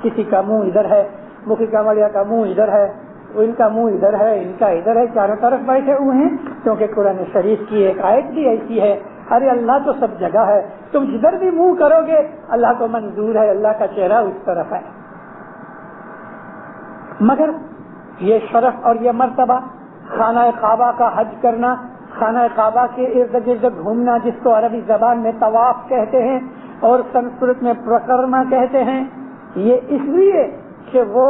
کسی کا منہ ادھر ہے، مکھی کامڑیا کا منہ ادھر ہے، ان کا منہ ادھر ہے، ان کا ادھر ہے، چاروں طرف بیٹھے ہوئے ہیں، کیونکہ قرآن شریف کی ایک آیت بھی ایسی ہے، ارے اللہ تو سب جگہ ہے، تم جدھر بھی منہ کرو گے اللہ کو منظور ہے، اللہ کا چہرہ اس طرف ہے۔ مگر یہ شرف اور یہ مرتبہ خانہ کعبہ کا حج کرنا، خانہ کعبہ کے ارد گرد گھومنا، جس کو عربی زبان میں طواف کہتے ہیں اور سنسکرت میں پرکرما کہتے ہیں، یہ اس لیے کہ وہ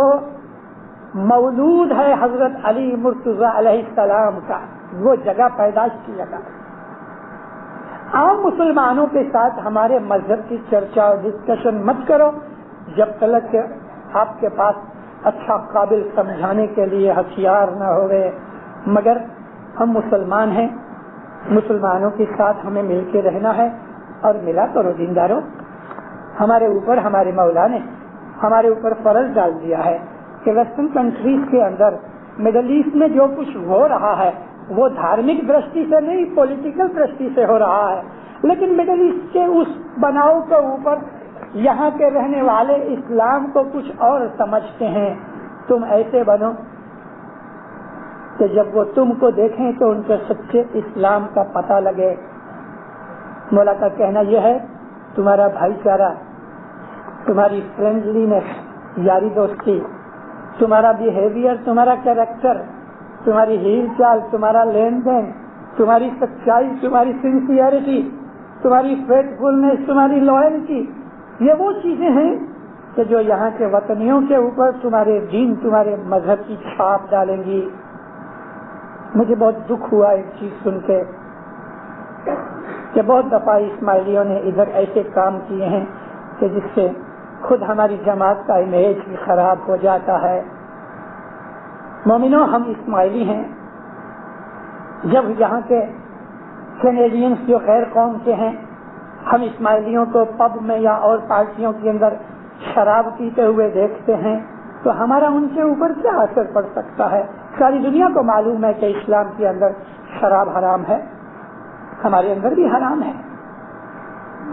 مولود ہے حضرت علی مرتضیٰ علیہ السلام کا، وہ جگہ پیدائش کی جگہ۔ عام مسلمانوں کے ساتھ ہمارے مذہب کی چرچا اور ڈسکشن مت کرو جب تک کہ آپ کے پاس اچھا قابل سمجھانے کے لیے ہتھیار نہ ہوئے۔ مگر ہم مسلمان ہیں، مسلمانوں کے ساتھ ہمیں مل کے رہنا ہے، اور ملا کرو دینداروں۔ ہمارے اوپر ہمارے مولا نے ہمارے اوپر فرض ڈال دیا ہے کہ ویسٹرن کنٹریز کے اندر مڈل ایسٹ میں جو کچھ ہو رہا ہے وہ دھارمک درشٹی سے نہیں، پولیٹیکل درشٹی سے ہو رہا ہے، لیکن مڈل ایسٹ کے اس بناؤ کے اوپر یہاں کے رہنے والے اسلام کو کچھ اور سمجھتے ہیں۔ تم ایسے بنو، کہ جب وہ تم کو دیکھیں تو ان کے سچے اسلام کا پتہ لگے. مولا کا کہنا یہ ہے تمہارا بھائی چارہ، تمہاری فرینڈلینس، یاری دوستی، تمہارا بیہیویئر، تمہارا کیریکٹر، تمہاری ہیل چال، تمہارا لین دین، تمہاری سچائی، تمہاری سنسیئرٹی، تمہاری فیتھفلنس، تمہاری لوئلٹی، یہ وہ چیزیں ہیں کہ جو یہاں کے وطنیوں کے اوپر تمہارے دین، تمہارے مذہب کی چھاپ ڈالیں گی. مجھے بہت دکھ ہوا ایک چیز سن کے کہ بہت دفعہ اسماعیلیوں نے ادھر ایسے کام کیے ہیں کہ جس سے خود ہماری جماعت کا امیج بھی خراب ہو جاتا ہے. مومنوں، ہم اسماعیلی ہیں. جب یہاں کے کینیڈینس جو غیر قوم کے ہیں، ہم اسماعیلیوں کو پب میں یا اور پارٹیوں کے اندر شراب پیتے ہوئے دیکھتے ہیں تو ہمارا ان کے اوپر کیا اثر پڑ سکتا ہے؟ ساری دنیا کو معلوم ہے کہ اسلام کے اندر شراب حرام ہے، ہمارے اندر بھی حرام ہے.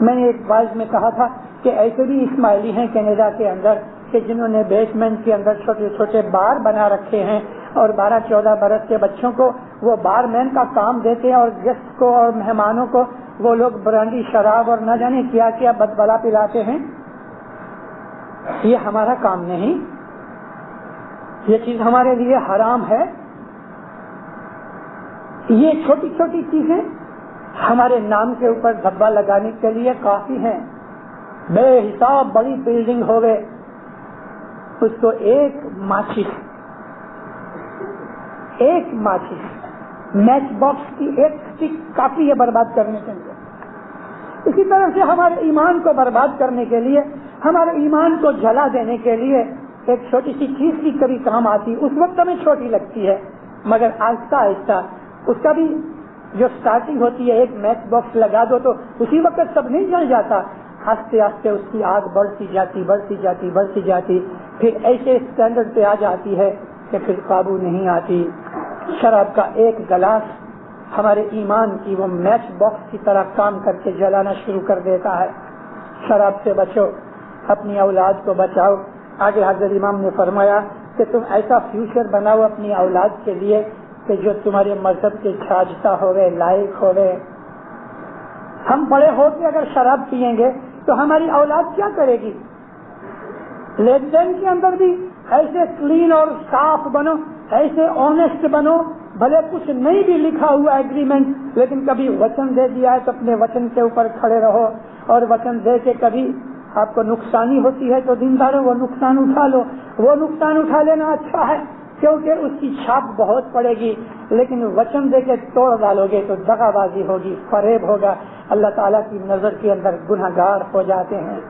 میں نے ایک واعظ میں کہا تھا کہ ایسے بھی اسماعیلی ہیں کینیڈا کے اندر کہ جنہوں نے بیسمنٹ کے اندر چھوٹے چھوٹے بار بنا رکھے ہیں اور 12-14 برس کے بچوں کو وہ بار مین کا کام دیتے ہیں اور گیسٹ کو اور مہمانوں کو وہ لوگ برانڈی، شراب اور نہ جانے کیا کیا بدبلا پلاتے ہیں. یہ ہمارا کام نہیں، یہ چیز ہمارے لیے حرام ہے. یہ چھوٹی چھوٹی چیزیں ہمارے نام کے اوپر دھبا لگانے کے لیے کافی ہیں. بے حساب بڑی بلڈنگ ہو گئے، اس کو ایک ماچس میچ باکس کی ایک سٹک کافی ہے برباد کرنے کے لیے. اسی طرح سے ہمارے ایمان کو برباد کرنے کے لیے، ہمارے ایمان کو جلا دینے کے لیے ایک چھوٹی سی چیز بھی کبھی کام آتی. اس وقت ہمیں چھوٹی لگتی ہے مگر آہستہ آہستہ اس کا بھی جو سٹارٹنگ ہوتی ہے، ایک میچ باکس لگا دو تو اسی وقت سب نہیں جل جاتا. آہستہ آہستہ اس کی آگ بڑھتی جاتی پھر ایسے اسٹینڈرڈ پہ آ جاتی ہے کہ پھر قابو نہیں آتی. شراب کا ایک گلاس ہمارے ایمان کی وہ میچ باکس کی طرح کام کر کے جلانا شروع کر دیتا ہے. شراب سے بچو، اپنی اولاد کو بچاؤ. آگے حضرت امام نے فرمایا کہ تم ایسا فیوچر بناؤ اپنی اولاد کے لیے کہ جو تمہارے مذہب کے چھاجتا ہوئے، لائق ہوئے. ہم بڑے ہو کے اگر شراب پیئیں گے تو ہماری اولاد کیا کرے گی؟ لین دین کے اندر بھی ایسے کلین اور صاف بنو، ایسے آنےسٹ بنو. بھلے کچھ نہیں بھی لکھا ہوا ایگریمنٹ، لیکن کبھی وچن دے دیا ہے تو اپنے وچن کے اوپر کھڑے رہو. اور وچن دے کے کبھی آپ کو نقصانی ہوتی ہے تو دینداروں وہ نقصان اٹھا لو. وہ نقصان اٹھا لینا اچھا ہے کیونکہ اس کی چھاپ بہت پڑے گی. لیکن وچن دے کے توڑ ڈالو گے تو دغا بازی ہوگی، فریب ہوگا. اللہ تعالیٰ کی نظر کے اندر گنہگار ہو جاتے ہیں.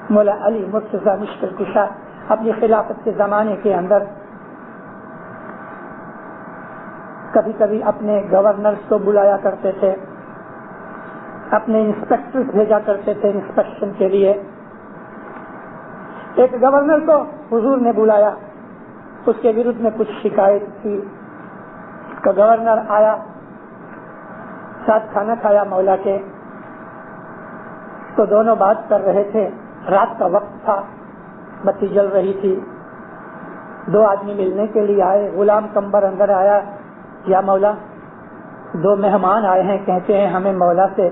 مولا علی مرتضیٰ مشکل کشا اپنی خلافت کے زمانے کے اندر کبھی کبھی اپنے گورنرز کو بلایا کرتے تھے، اپنے انسپیکٹر بھیجا کرتے تھے انسپیکشن کے لیے. ایک گورنر کو حضور نے بلایا، اس کے ورد میں کچھ شکایت تھی. تو گورنر آیا، ساتھ کھانا کھایا مولا کے. تو دونوں بات کر رہے تھے. رات کا وقت تھا، بتی جل رہی تھی. 2 آدمی ملنے کے لیے آئے. غلام کمبر اندر آیا، یا مولا 2 مہمان آئے ہیں، کہتے ہیں ہمیں مولا سے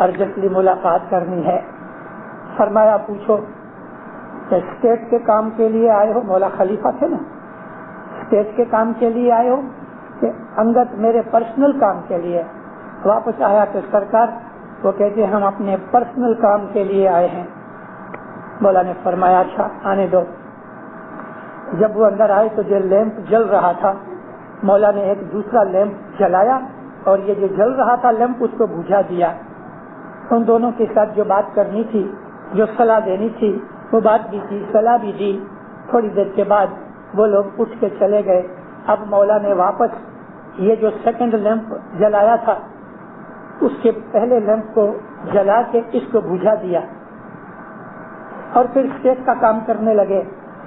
ارجنٹلی ملاقات کرنی ہے. فرمایا پوچھو کہ اسٹیٹ کے کام کے لیے آئے ہو؟ مولا خلیفہ تھے نا. اسٹیٹ کے کام کے لیے آئے ہو کہ انگت میرے پرسنل کام کے لیے؟ واپس آیا کہ سرکار، وہ کہتے ہیں ہم اپنے پرسنل کام کے لیے آئے ہیں. مولا نے فرمایا اچھا آنے دو. جب وہ اندر آئے تو جو لیمپ جل رہا تھا، مولا نے ایک دوسرا لیمپ جلایا اور یہ جو جل رہا تھا لیمپ اس کو بجھا دیا. ان دونوں کے ساتھ جو بات کرنی تھی، جو صلاح دینی تھی، وہ بات بھی کی، صلاح بھی دی. تھوڑی دیر کے بعد وہ لوگ اٹھ کے چلے گئے. اب مولا نے واپس یہ جو سیکنڈ لیمپ جلایا تھا اس کے پہلے لیمپ کو جلا کے اس کو بجھا دیا اور پھر اسٹیٹ کا کام کرنے لگے.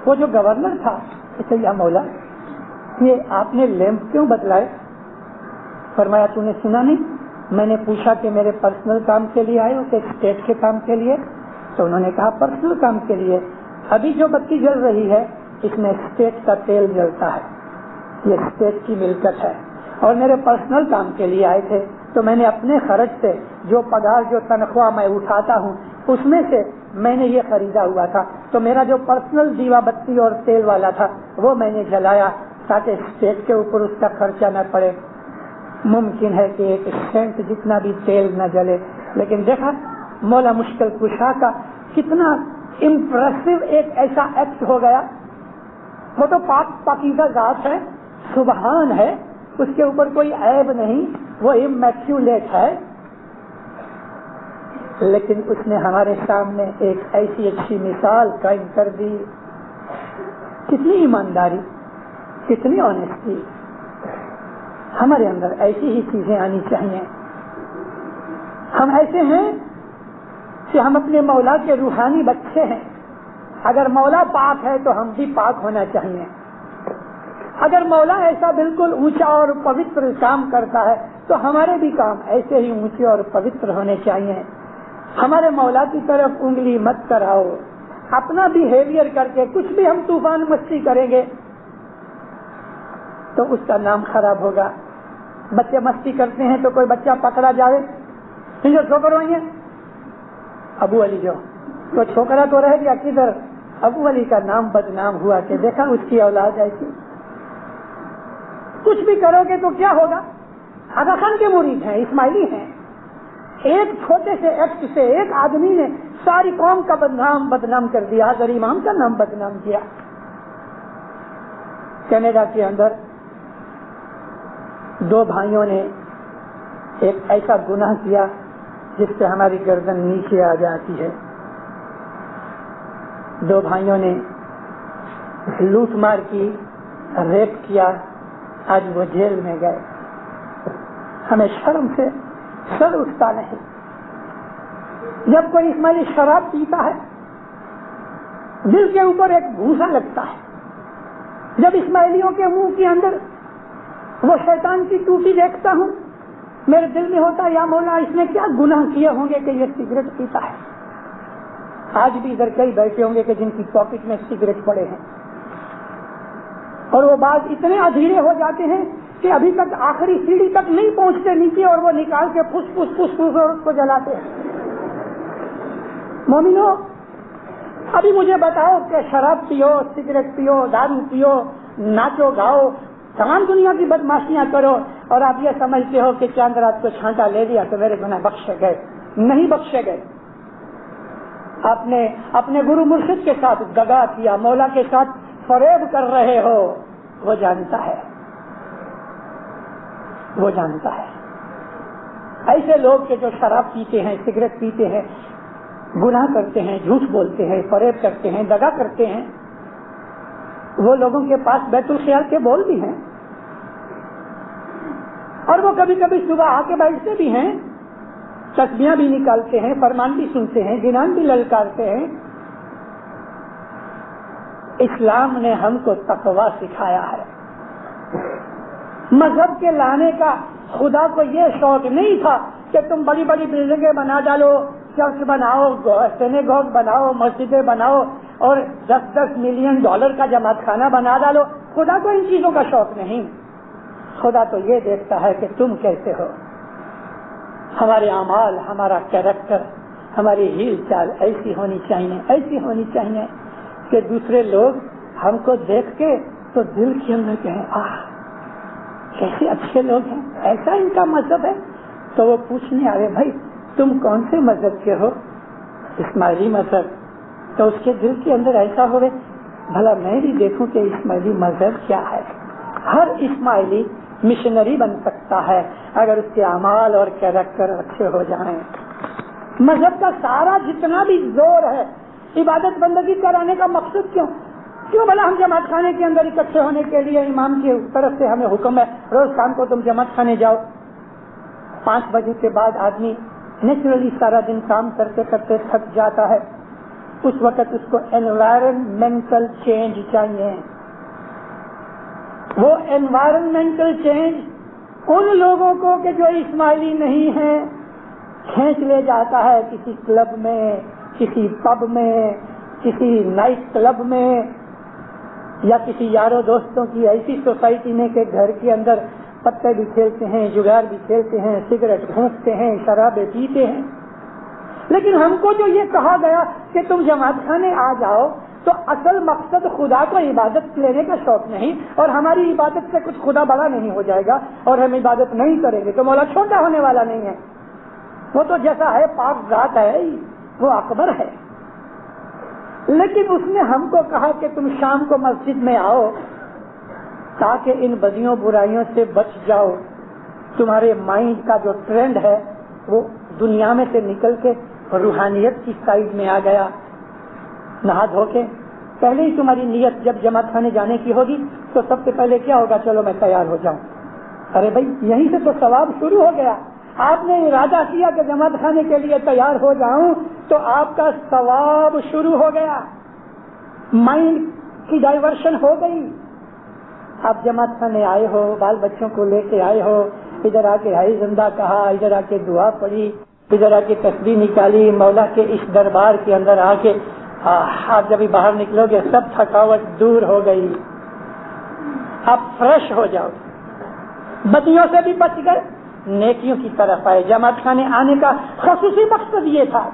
وہ جو گورنر تھا کہتے یا مولا یہ آپ نے لیمپ کیوں بدلائے؟ فرمایا تو نے سنا نہیں؟ میں نے پوچھا کہ میرے پرسنل کام کے لیے آئے ہو کہ اسٹیٹ کے کام کے لیے؟ تو انہوں نے کہا پرسنل کام کے لیے. ابھی جو بتی جل رہی ہے اس میں اسٹیٹ کا تیل جلتا ہے. یہ اسٹیٹ کی ملکت ہے اور میرے پرسنل کام کے لیے آئے تھے، تو میں نے اپنے خرچ سے جو پگار جو تنخواہ میں اٹھاتا ہوں اس میں سے میں نے یہ خریدا ہوا تھا، تو میرا جو پرسنل دیوا بتی اور تیل والا تھا وہ میں نے جلایا تاکہ اسٹیٹ کے اوپر اس کا خرچہ نہ پڑے۔ ممکن ہے کہ 1 سینٹ جتنا بھی تیل نہ جلے، لیکن دیکھا مولا مشکل کشا کا کتنا امپریسو ایک ایسا ایکٹ ہو گیا۔ وہ تو پاک پاکیزہ ذات ہے، سبحان ہے، اس کے اوپر کوئی عیب نہیں، وہ امیکیولیٹ ہے، لیکن اس نے ہمارے سامنے ایک ایسی اچھی مثال قائم کر دی۔ کتنی ایمانداری، کتنی آنےسٹی، ہمارے اندر ایسی ہی چیزیں آنی چاہیے۔ ہم ایسے ہیں کہ ہم اپنے مولا کے روحانی بچے ہیں، اگر مولا پاک ہے تو ہم بھی پاک ہونا چاہیے۔ اگر مولا ایسا بالکل اونچا اور پوتر کام کرتا ہے تو ہمارے بھی کام ایسے ہی اونچے اور پوتر ہونے چاہیے۔ ہمارے مولا کی طرف انگلی مت کراؤ، اپنا بیہیویئر کر کے کچھ بھی ہم طوفان مستی کریں گے تو اس کا نام خراب ہوگا۔ بچے مستی کرتے ہیں تو کوئی بچہ پکڑا جائے، جو چھوکروں ہیں ابو علی جو تو چھوکرا تو رہ گیا، کدھر ابو علی کا نام بدنام ہوا کہ دیکھا اس کی اولاد ایسی۔ کچھ بھی کرو گے تو کیا ہوگا؟ آغا خان کے مرید ہیں، اسماعیلی ہیں، ایک چھوٹے سے ایکٹ سے ایک آدمی نے ساری قوم کا بدنام کر دیا، حضرت امام کا نام بدنام کیا۔ کینیڈا کے اندر 2 بھائیوں نے ایک ایسا گناہ کیا جس سے ہماری گردن نیچے آ جاتی ہے۔ 2 بھائیوں نے لوٹ مار کی، ریپ کیا، آج وہ جیل میں گئے۔ ہمیں شرم سے سر اٹھتا نہیں۔ جب کوئی اسماعیلی شراب پیتا ہے دل کے اوپر ایک بھوسا لگتا ہے۔ جب اسماعیلیوں کے منہ کے اندر وہ شیطان کی ٹوٹی دیکھتا ہوں میرے دل میں ہوتا ہے یا مولا اس نے کیا گناہ کیے ہوں گے کہ یہ سگریٹ پیتا ہے۔ آج بھی ادھر کئی بیٹھے ہوں گے کہ جن کی پاکٹ میں سگریٹ پڑے ہیں، اور وہ بعض اتنے ادھیرے ہو جاتے ہیں کہ ابھی تک آخری سیڑھی تک نہیں پہنچتے نیچے، اور وہ نکال کے پھس پھس پھس پھس اور اس کو جلاتے ہیں۔ مومنو، ابھی مجھے بتاؤ کہ شراب پیو، سگریٹ پیو، دارو پیو، ناچو گاؤ، تمام دنیا کی بدماشیاں کرو، اور آپ یہ سمجھتے ہو کہ چاند رات کو چھانٹا لے لیا تو میرے گناہ بخشے گئے؟ نہیں بخشے گئے۔ آپ نے اپنے گرو مرشد کے ساتھ دغا کیا، مولا کے ساتھ فریب کر رہے ہو، وہ جانتا ہے، وہ جانتا ہے۔ ایسے لوگ کہ جو شراب پیتے ہیں، سگریٹ پیتے ہیں، گناہ کرتے ہیں، جھوٹ بولتے ہیں، فریب کرتے ہیں، دغا کرتے ہیں، وہ لوگوں کے پاس بیت الخیال کے بول بھی ہیں، اور وہ کبھی کبھی صبح آ کے بیٹھتے بھی ہیں، تسبیحاں بھی نکالتے ہیں، فرمان بھی سنتے ہیں، جنان بھی للکارتے ہیں۔ اسلام نے ہم کو تقویٰ سکھایا ہے۔ مذہب کے لانے کا خدا کو یہ شوق نہیں تھا کہ تم بڑی بڑی بلڈنگیں بنا ڈالو، چرچ بناؤ، سینیگوگ بناؤ، مسجدیں بناؤ، اور 10-10 ملین ڈالر کا جماعت خانہ بنا ڈالو۔ خدا کو ان چیزوں کا شوق نہیں، خدا تو یہ دیکھتا ہے کہ تم کیسے ہو۔ ہمارے اعمال، ہمارا کیریکٹر، ہماری ہیل چال ایسی ہونی چاہیے، ایسی ہونی چاہیے کہ دوسرے لوگ ہم کو دیکھ کے تو دل کے اندر کہیں آہ کیسے اچھے لوگ ہیں، ایسا ان کا مذہب ہے۔ تو وہ پوچھنے آئے بھائی تم کون سے مذہب کے ہو؟ اسماعیلی مذہب۔ تو اس کے دل کے اندر ایسا ہوئے بھلا میں بھی دیکھوں کہ اسماعیلی مذہب کیا ہے۔ ہر اسماعیلی مشنری بن سکتا ہے اگر اس کے اعمال اور کیریکٹر اچھے ہو جائیں۔ مذہب کا سارا جتنا بھی زور ہے عبادت بندگی کرانے کا مقصد کیوں بھلا ہم جماعت خانے کے اندر اکٹھے ہونے کے لیے امام کی طرف سے ہمیں حکم ہے روز شام کو تم جماعت خانے جاؤ۔ 5 بجے کے بعد آدمی نیچرلی سارا دن کام کرتے کرتے تھک جاتا ہے، اس وقت اس کو انوائرمنٹل چینج چاہیے۔ وہ انوائرمنٹل چینج ان لوگوں کو کہ جو اسماعیلی نہیں ہیں کھینچ لے جاتا ہے کسی کلب میں، کسی پب میں، کسی نائٹ کلب میں، یا کسی یاروں دوستوں کی ایسی سوسائٹی میں کہ گھر کے اندر پتے بھی کھیلتے ہیں، جگار بھی کھیلتے ہیں، سگریٹ پھونکتے ہیں، شرابیں پیتے ہیں. لیکن ہم کو جو یہ کہا گیا کہ تم جماعت خانے آ جاؤ، تو اصل مقصد خدا کو عبادت لینے کا شوق نہیں، اور ہماری عبادت سے کچھ خدا بڑا نہیں ہو جائے گا اور ہم عبادت نہیں کریں گے تو مولا چھوٹا ہونے والا نہیں ہے. وہ تو جیسا ہے پاک ذات ہے، وہ اکبر ہے. لیکن اس نے ہم کو کہا کہ تم شام کو مسجد میں آؤ تاکہ ان بدیوں برائیوں سے بچ جاؤ. تمہارے مائنڈ کا جو ٹرینڈ ہے وہ دنیا میں سے نکل کے روحانیت کی سائڈ میں آ گیا. نہا دھو کے پہلے ہی تمہاری نیت جب جماعت خانے جانے کی ہوگی تو سب سے پہلے کیا ہوگا؟ چلو میں تیار ہو جاؤں. ارے بھائی یہیں سے تو ثواب شروع ہو گیا. آپ نے ارادہ کیا کہ جماعت خانے کے لیے تیار ہو جاؤں تو آپ کا ثواب شروع ہو گیا. مائنڈ کی ڈائیورشن ہو گئی. آپ جماعت خانے آئے ہو، بال بچوں کو لے کے آئے ہو، ادھر آ کے ہائی زندہ کہا، ادھر آ کے دعا پڑھی، ادھر آ کے تسبیح نکالی، مولا کے اس دربار کے اندر آ کے آپ جب باہر نکلو گے سب تھکاوٹ دور ہو گئی، آپ فریش ہو جاؤ، بدیوں سے بھی بچ گئے، نیکیوں کی طرف آئے. جماعت خانے آنے کا خصوصی مقصد یہ تھا.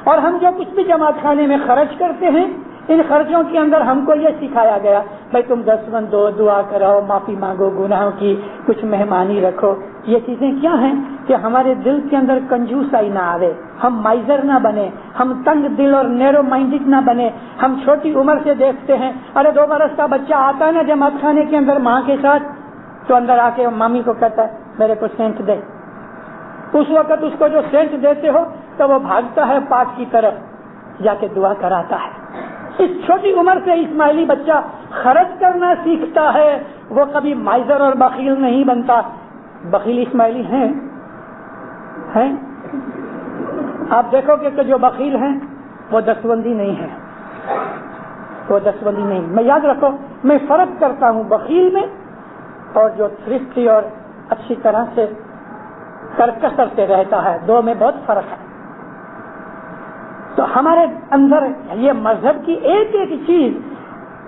اور ہم جو کچھ بھی جماعت خانے میں خرچ کرتے ہیں، ان خرچوں کے اندر ہم کو یہ سکھایا گیا بھائی تم 10 من دو، دعا کراؤ، معافی مانگو گناہوں کی، کچھ مہمانی رکھو. یہ چیزیں کیا ہیں کہ ہمارے دل کے اندر کنجوسائی نہ آوے، ہم مائزر نہ بنے، ہم تنگ دل اور نیرو مائنڈڈ نہ بنے. ہم چھوٹی عمر سے دیکھتے ہیں، ارے 2 برس کا بچہ آتا ہے نا جماعت خانے کے اندر ماں کے ساتھ، تو اندر آ کے مامی کو کہتا ہے میرے کو سینٹ دے. اس وقت اس کو جو سینٹ دیتے ہو تو وہ بھاگتا ہے پاک کی طرف، جا کے دعا کراتا ہے. اس چھوٹی عمر سے اسماعیلی بچہ خرچ کرنا سیکھتا ہے، وہ کبھی مائزر اور بخیل نہیں بنتا. بخیل اسماعیلی ہیں آپ دیکھو کہ جو بخیل ہیں وہ دستبندی نہیں ہے، وہ دستبندی نہیں. میں یاد رکھو میں فرق کرتا ہوں بخیل میں اور جو تھرفٹی اور اچھی طرح سے کرکسر سے رہتا ہے، دو میں بہت فرق ہے. تو ہمارے اندر یہ مذہب کی ایک ایک چیز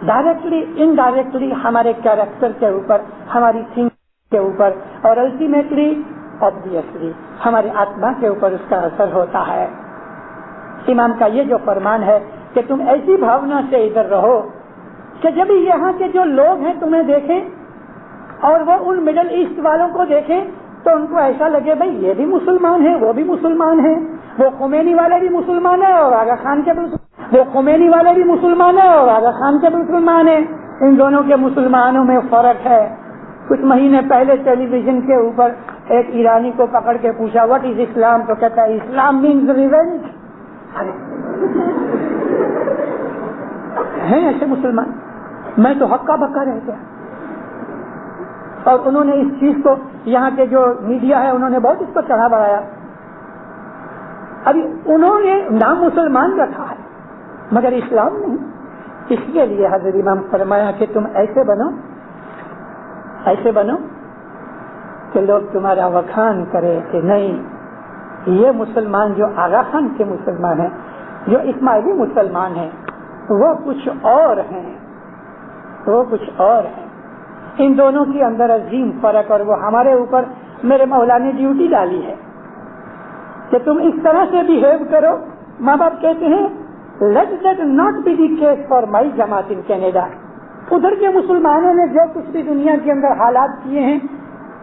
ڈائریکٹلی انڈائریکٹلی ہمارے کیریکٹر کے اوپر، ہماری تھنکنگ کے اوپر اور الٹیمیٹلی آبویسلی ہمارے آتما کے اوپر اس کا اثر ہوتا ہے. امام کا یہ جو فرمان ہے کہ تم ایسی بھاونا سے ادھر رہو کہ جب یہاں کے جو لوگ ہیں تمہیں دیکھیں اور وہ ان مڈل ایسٹ والوں کو دیکھیں تو ان کو ایسا لگے بھائی یہ بھی مسلمان ہیں، وہ بھی مسلمان ہیں، وہ خمینی والے بھی مسلمان ہیں اور آغا خان کے وہ خمینی والے بھی مسلمان ہیں اور آغا خان کے مسلمان ہیں. ان دونوں کے مسلمانوں میں فرق ہے. کچھ مہینے پہلے ٹیلی ویژن کے اوپر ایک ایرانی کو پکڑ کے پوچھا واٹ از اسلام، تو کہتا ہے اسلام مینز ریونج. ہیں ایسے مسلمان، میں تو ہکا بکا رہ گیا. اور انہوں نے اس چیز کو، یہاں کے جو میڈیا ہے انہوں نے بہت اس کو چڑھا بڑھایا. ابھی انہوں نے نام مسلمان رکھا ہے مگر اسلام نہیں. اس کے لیے حضرت امام فرمایا کہ تم ایسے بنو کہ لوگ تمہارا وکھان کرے کہ نہیں یہ مسلمان جو آغا خان کے مسلمان ہیں، جو اسماعیلی مسلمان ہیں، وہ کچھ اور ہیں، وہ کچھ اور ہیں. ان دونوں کے اندر عظیم فرق، اور وہ ہمارے اوپر میرے مولا نے ڈیوٹی ڈالی ہے کہ تم اس طرح سے بہیو کرو. ماں باپ کہتے ہیں let that not be the case for my جماعت ان کینیڈا. ادھر کے مسلمانوں نے جو کچھ بھی دنیا کے اندر حالات کیے ہیں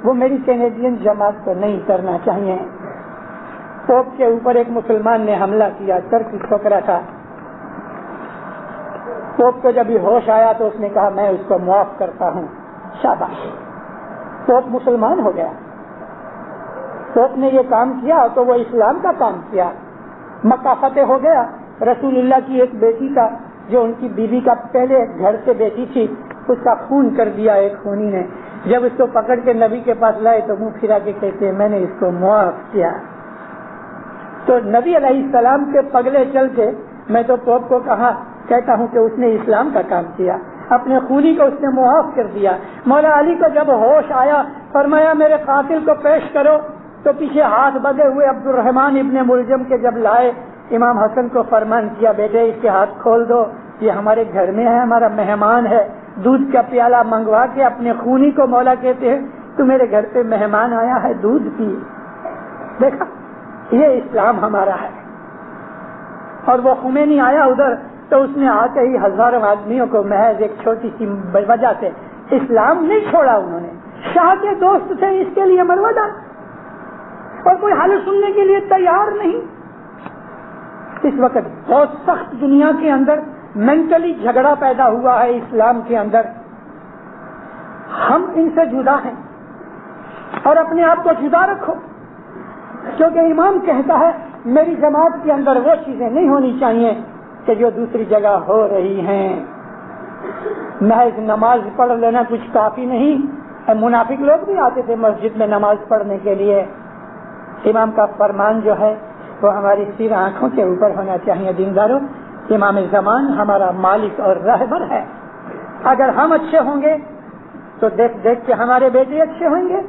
وہ میری کینیڈین جماعت کو نہیں کرنا چاہیے. پوپ کے اوپر ایک مسلمان نے حملہ کیا، چرچ ٹھوکرا تھا. پوپ کو جب یہ ہوش آیا تو اس نے کہا میں اس کو معاف کرتا ہوں. شاباش، پوپ مسلمان ہو گیا. پوپ نے یہ کام کیا تو وہ اسلام کا کام کیا. مکہ فتح ہو گیا. رسول اللہ کی ایک بیٹی کا، جو ان کی بیوی کا پہلے گھر سے بیٹی تھی، اس کا خون کر دیا ایک خونی نے. جب اس کو پکڑ کے نبی کے پاس لائے تو منہ پھرا کے کہتے ہیں میں نے اس کو معاف کیا. تو نبی علیہ السلام کے پگلے چل کے میں تو پوپ کو کہتا ہوں کہ اس نے اسلام کا کام کیا، اپنے خونی کو اس نے معاف کر دیا. مولا علی کو جب ہوش آیا فرمایا میرے قاتل کو پیش کرو، تو پیچھے ہاتھ بندھے ہوئے عبد الرحمن ابن ملجم کے جب لائے، امام حسن کو فرمان کیا بیٹے اس کے ہاتھ کھول دو، یہ ہمارے گھر میں ہے، ہمارا مہمان ہے. دودھ کا پیالہ منگوا کے اپنے خونی کو مولا کہتے ہیں تو میرے گھر پہ مہمان آیا ہے دودھ پی. دیکھا یہ اسلام ہمارا ہے. اور وہ خمینی آیا ادھر تو اس نے آ کے ہی ہزاروں آدمیوں کو محض ایک چھوٹی سی وجہ سے اسلام نہیں چھوڑا. انہوں نے شاہ کے دوست تھے اس کے لیے مروا ڈال اور کوئی حال سننے کے لیے تیار نہیں. اس وقت بہت سخت دنیا کے اندر مینٹلی جھگڑا پیدا ہوا ہے اسلام کے اندر. ہم ان سے جدا ہیں اور اپنے آپ کو جدا رکھو, کیونکہ امام کہتا ہے میری جماعت کے اندر وہ چیزیں نہیں ہونی چاہیے کہ جو دوسری جگہ ہو رہی ہیں. محض نماز پڑھ لینا کچھ کافی نہیں. منافق لوگ بھی آتے تھے مسجد میں نماز پڑھنے کے لیے. امام کا فرمان جو ہے وہ ہماری سیر آنکھوں کے اوپر ہونا چاہیے. دینداروں, امام زمان ہمارا مالک اور رہبر ہے. اگر ہم اچھے ہوں گے تو دیکھ دیکھ کے ہمارے بیٹے اچھے ہوں گے,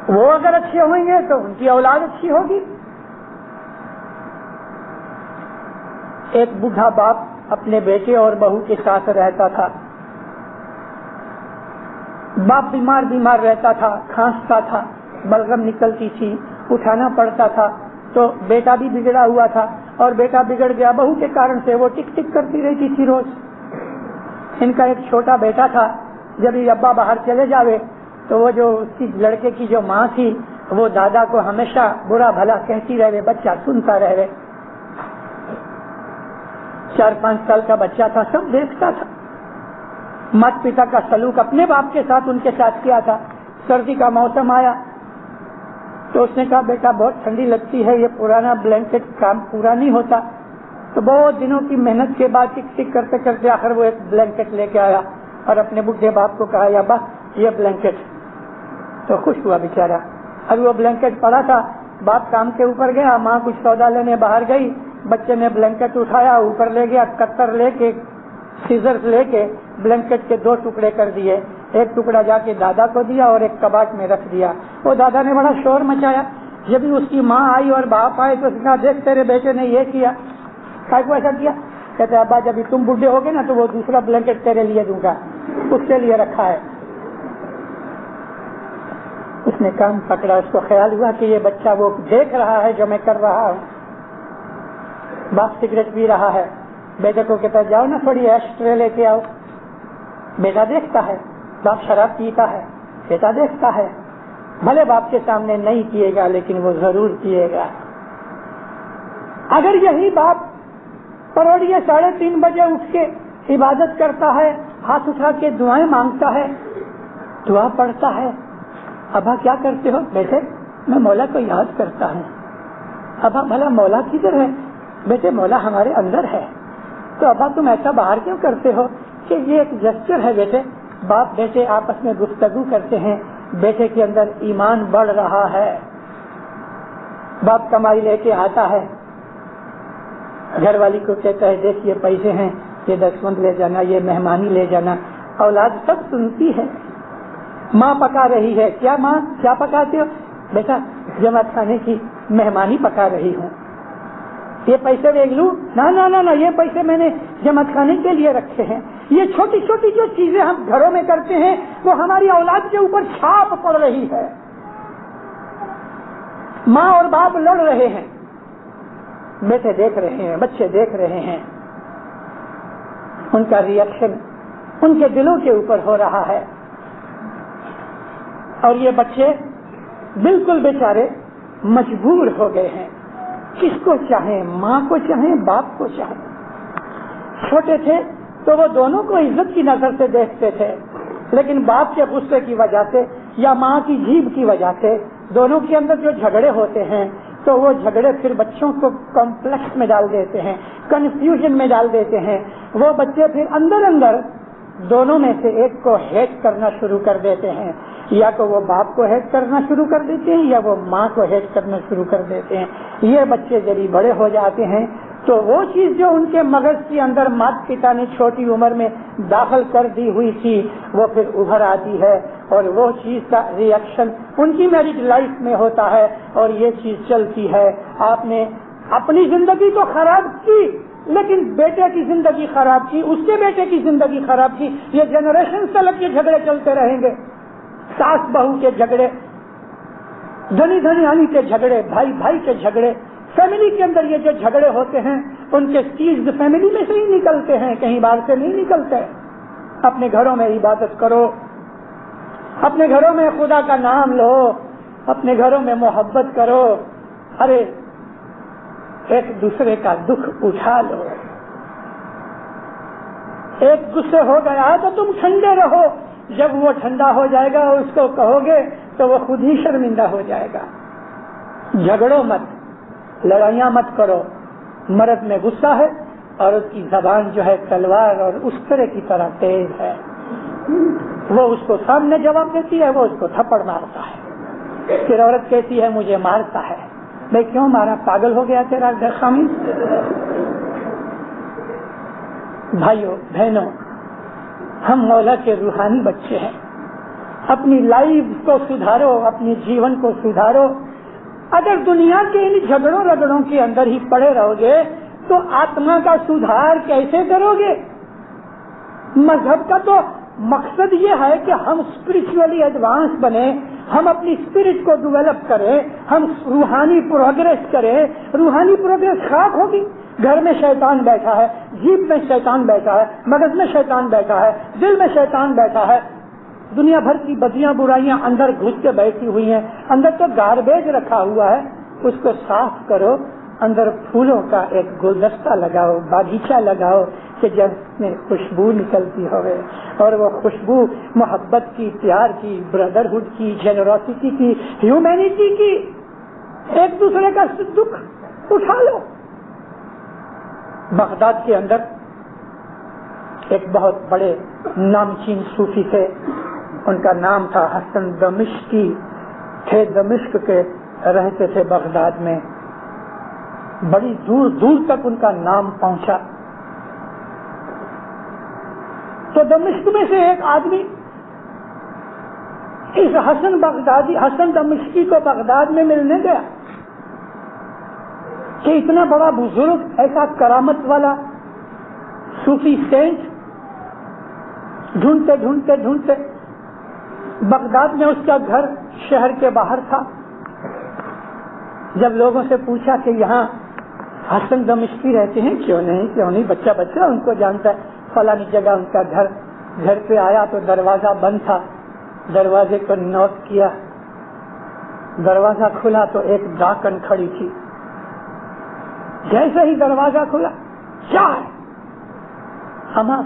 وہ اگر اچھے ہوئیں گے تو ان کی اولاد اچھی ہوگی. ایک بوڑھا باپ اپنے بیٹے اور بہو کے ساتھ رہتا تھا. باپ بیمار رہتا تھا, کھانستا تھا, بلغم نکلتی تھی, اٹھانا پڑتا تھا. تو بیٹا بھی بگڑا ہوا تھا اور بیٹا بگڑ گیا بہو کے کارن سے. وہ ٹک ٹک کرتی رہتی تھی روز. ان کا ایک چھوٹا بیٹا تھا. جب یہ ابا باہر چلے جاوے تو وہ جو اس کی لڑکے کی جو ماں تھی وہ دادا کو ہمیشہ برا بھلا کہتی رہے, بچہ سنتا رہے. 4-5 سال کا بچہ تھا, سب دیکھتا تھا. مات پتا کا سلوک اپنے باپ کے ساتھ ان کے ساتھ کیا تھا. سردی کا موسم آیا تو اس نے کہا بیٹا بہت ٹھنڈی لگتی ہے, یہ پرانا بلینکٹ کام پورا نہیں ہوتا. تو بہت دنوں کی محنت کے بعد ٹک ٹک کرتے کرتے آخر وہ ایک بلینکٹ لے کے آیا اور اپنے بڈھے باپ کو کہا یا ابا یہ بلینکٹ. تو خوش ہوا بیچارہ. ابھی وہ بلینکٹ پڑا تھا, باپ کام کے اوپر گیا, ماں کچھ سودا لینے باہر گئی, بچے نے بلینکٹ اٹھایا, اوپر لے گیا, کتر لے کے سیزر لے کے بلینکٹ کے 2 ٹکڑے کر دیے. ایک ٹکڑا جا کے دادا کو دیا اور ایک کباٹ میں رکھ دیا. وہ دادا نے بڑا شور مچایا. جب بھی اس کی ماں آئی اور باپ آئے تو اس نے کہا دیکھ تیرے بیٹے نے یہ کیا. کیا کو ایسا کیا؟ کہتے ابا جب تم بڈھے ہو گے نا تو وہ دوسرا بلینکٹ تیرے لیے دوں گا, اس کے لیے رکھا ہے. اس نے کام پکڑا. اس کو خیال ہوا کہ یہ بچہ وہ دیکھ رہا ہے جو میں کر رہا ہوں. باپ سگریٹ پی رہا ہے, بیٹے کو کہتا ہے جاؤ نا تھوڑی ایشٹرے لے کے آؤ. بیٹا دیکھتا ہے. باپ شراب پیتا ہے, بیٹا دیکھتا ہے. بھلے باپ کے سامنے نہیں پیے گا لیکن وہ ضرور پیے گا. اگر یہی باپ پروڑیے 3:30 بجے اٹھ کے عبادت کرتا ہے, ہاتھ اٹھا کے دعائیں مانگتا ہے, دعا پڑھتا ہے, ابا کیا کرتے ہو؟ بیٹے میں مولا کو یاد کرتا ہوں. ابا بھلا مولا کدھر ہے؟ بیٹے مولا ہمارے اندر ہے. تو ابا تم ایسا باہر کیوں کرتے ہو؟ کہ یہ ایک جسچر ہے بیٹے. باپ بیٹے آپس میں گفتگو کرتے ہیں, بیٹے کے اندر ایمان بڑھ رہا ہے. باپ کمائی لے کے آتا ہے, گھر والی کو کہتا ہے دیکھ یہ پیسے ہیں, یہ دستمند لے جانا, یہ مہمانی لے جانا. اولاد سب سنتی ہے. ماں پکا رہی ہے. کیا ماں کیا پکاتے ہو؟ بیٹا جماعت خانے کی مہمانی پکا رہی ہوں. یہ پیسے دیکھ لوں؟ نہ یہ پیسے میں نے جماعت خانے کے لیے رکھے ہیں. یہ چھوٹی چھوٹی جو چیزیں ہم گھروں میں کرتے ہیں وہ ہماری اولاد کے اوپر چھاپ پڑ رہی ہے. ماں اور باپ لڑ رہے ہیں, بیٹے دیکھ رہے ہیں, بچے دیکھ رہے ہیں. ان کا ریئیکشن ان کے دلوں کے اوپر ہو رہا ہے. اور یہ بچے بالکل بیچارے مجبور ہو گئے ہیں. کس کو چاہیں, ماں کو چاہیں, باپ کو چاہیں. چھوٹے تھے تو وہ دونوں کو عزت کی نظر سے دیکھتے تھے, لیکن باپ کے غصے کی وجہ سے یا ماں کی جیب کی وجہ سے دونوں کے اندر جو جھگڑے ہوتے ہیں تو وہ جھگڑے پھر بچوں کو کمپلیکس میں ڈال دیتے ہیں, کنفیوژن میں ڈال دیتے ہیں. وہ بچے پھر اندر اندر دونوں میں سے ایک کو ہیٹ کرنا شروع کر دیتے ہیں. یا تو وہ باپ کو ہیٹ کرنا شروع کر دیتے ہیں یا وہ ماں کو ہیٹ کرنا شروع کر دیتے ہیں. یہ بچے جب بڑے ہو جاتے ہیں تو وہ چیز جو ان کے مغز کے اندر مات پتا نے چھوٹی عمر میں داخل کر دی ہوئی تھی وہ پھر ابھر آتی ہے, اور وہ چیز کا ریئیکشن ان کی میرج لائف میں ہوتا ہے, اور یہ چیز چلتی ہے. آپ نے اپنی زندگی تو خراب کی لیکن بیٹے کی زندگی خراب کی، اس کے بیٹے کی زندگی خراب کی، یہ جنریشن تلک کے جھگڑے چلتے رہیں گے، ساس بہو کے جھگڑے، دھنی دھنیانی کے جھگڑے، بھائی بھائی کے جھگڑے، فیملی کے اندر یہ جو جھگڑے ہوتے ہیں ان کے سیز فیملی میں سے ہی نکلتے ہیں، کہیں باہر سے نہیں نکلتے۔ اپنے گھروں میں عبادت کرو، اپنے گھروں میں خدا کا نام لو، اپنے گھروں میں محبت کرو، ارے ایک دوسرے کا دکھ اٹھا لو۔ ایک غصے ہو گیا تو تم ٹھنڈے رہو، جب وہ ٹھنڈا ہو جائے گا اس کو کہو گے تو وہ خود ہی شرمندہ ہو جائے گا۔ جھگڑو مت، لڑائیاں مت کرو۔ مرد میں غصہ ہے اور اس کی زبان جو ہے تلوار اور اس طرح کی طرح تیز ہے، وہ اس کو سامنے جواب دیتی ہے، وہ اس کو تھپڑ مارتا ہے، پھر عورت کہتی ہے مجھے مارتا ہے۔ میں کیوں مارا؟ پاگل ہو گیا تیرا خامد؟ بھائیوں بہنوں، ہم مولا کے روحانی بچے ہیں، اپنی لائف کو سدھارو، اپنے جیون کو سدھارو۔ اگر دنیا کے ان جھگڑوں رگڑوں کے اندر ہی پڑے رہو گے تو آتما کا سدھار کیسے کرو گے؟ مذہب کا تو مقصد یہ ہے کہ ہم اسپرچولی ایڈوانس بنے، ہم اپنی اسپرٹ کو ڈیولپ کریں، ہم روحانی پروگریس کریں۔ روحانی پروگریس خاک ہوگی، گھر میں شیطان بیٹھا ہے، جیب میں شیطان بیٹھا ہے، مغز میں شیطان بیٹھا ہے، دل میں شیطان بیٹھا ہے، دنیا بھر کی بدیاں برائیاں اندر گھس کے بیٹھی ہوئی ہیں، اندر تو گاربیج رکھا ہوا ہے، اس کو صاف کرو، اندر پھولوں کا ایک گلدستہ لگاؤ، باغیچہ لگاؤ کہ جب میں خوشبو نکلتی ہوئے، اور وہ خوشبو محبت کی، پیار کی، بردرہڈ کی، جنراسٹی کی، ہیومینٹی کی، ایک دوسرے کا دکھ اٹھا لو۔ بغداد کے اندر ایک بہت بڑے نامچین صوفی تھے، ان کا نام تھا حسن دمشقی، تھے دمشق کے، رہتے تھے بغداد میں، بڑی دور دور تک ان کا نام پہنچا۔ تو دمشق میں سے ایک آدمی اس حسن دمشقی کو بغداد میں ملنے گیا کہ اتنا بڑا بزرگ، ایسا کرامت والا صوفی سینٹ، ڈھونڈتے ڈھونڈتے ڈھونڈتے بغداد میں اس کا گھر شہر کے باہر تھا۔ جب لوگوں سے پوچھا کہ یہاں حسن دمشقی رہتے ہیں، کیوں نہیں، بچہ ان کو جانتا ہے، فلانی جگہ ان کا گھر پہ آیا تو دروازہ بند تھا، دروازے کو نوک کیا، دروازہ کھلا تو ایک ڈاکن کھڑی تھی۔ جیسے ہی دروازہ کھلا، کیا ہے؟ ہما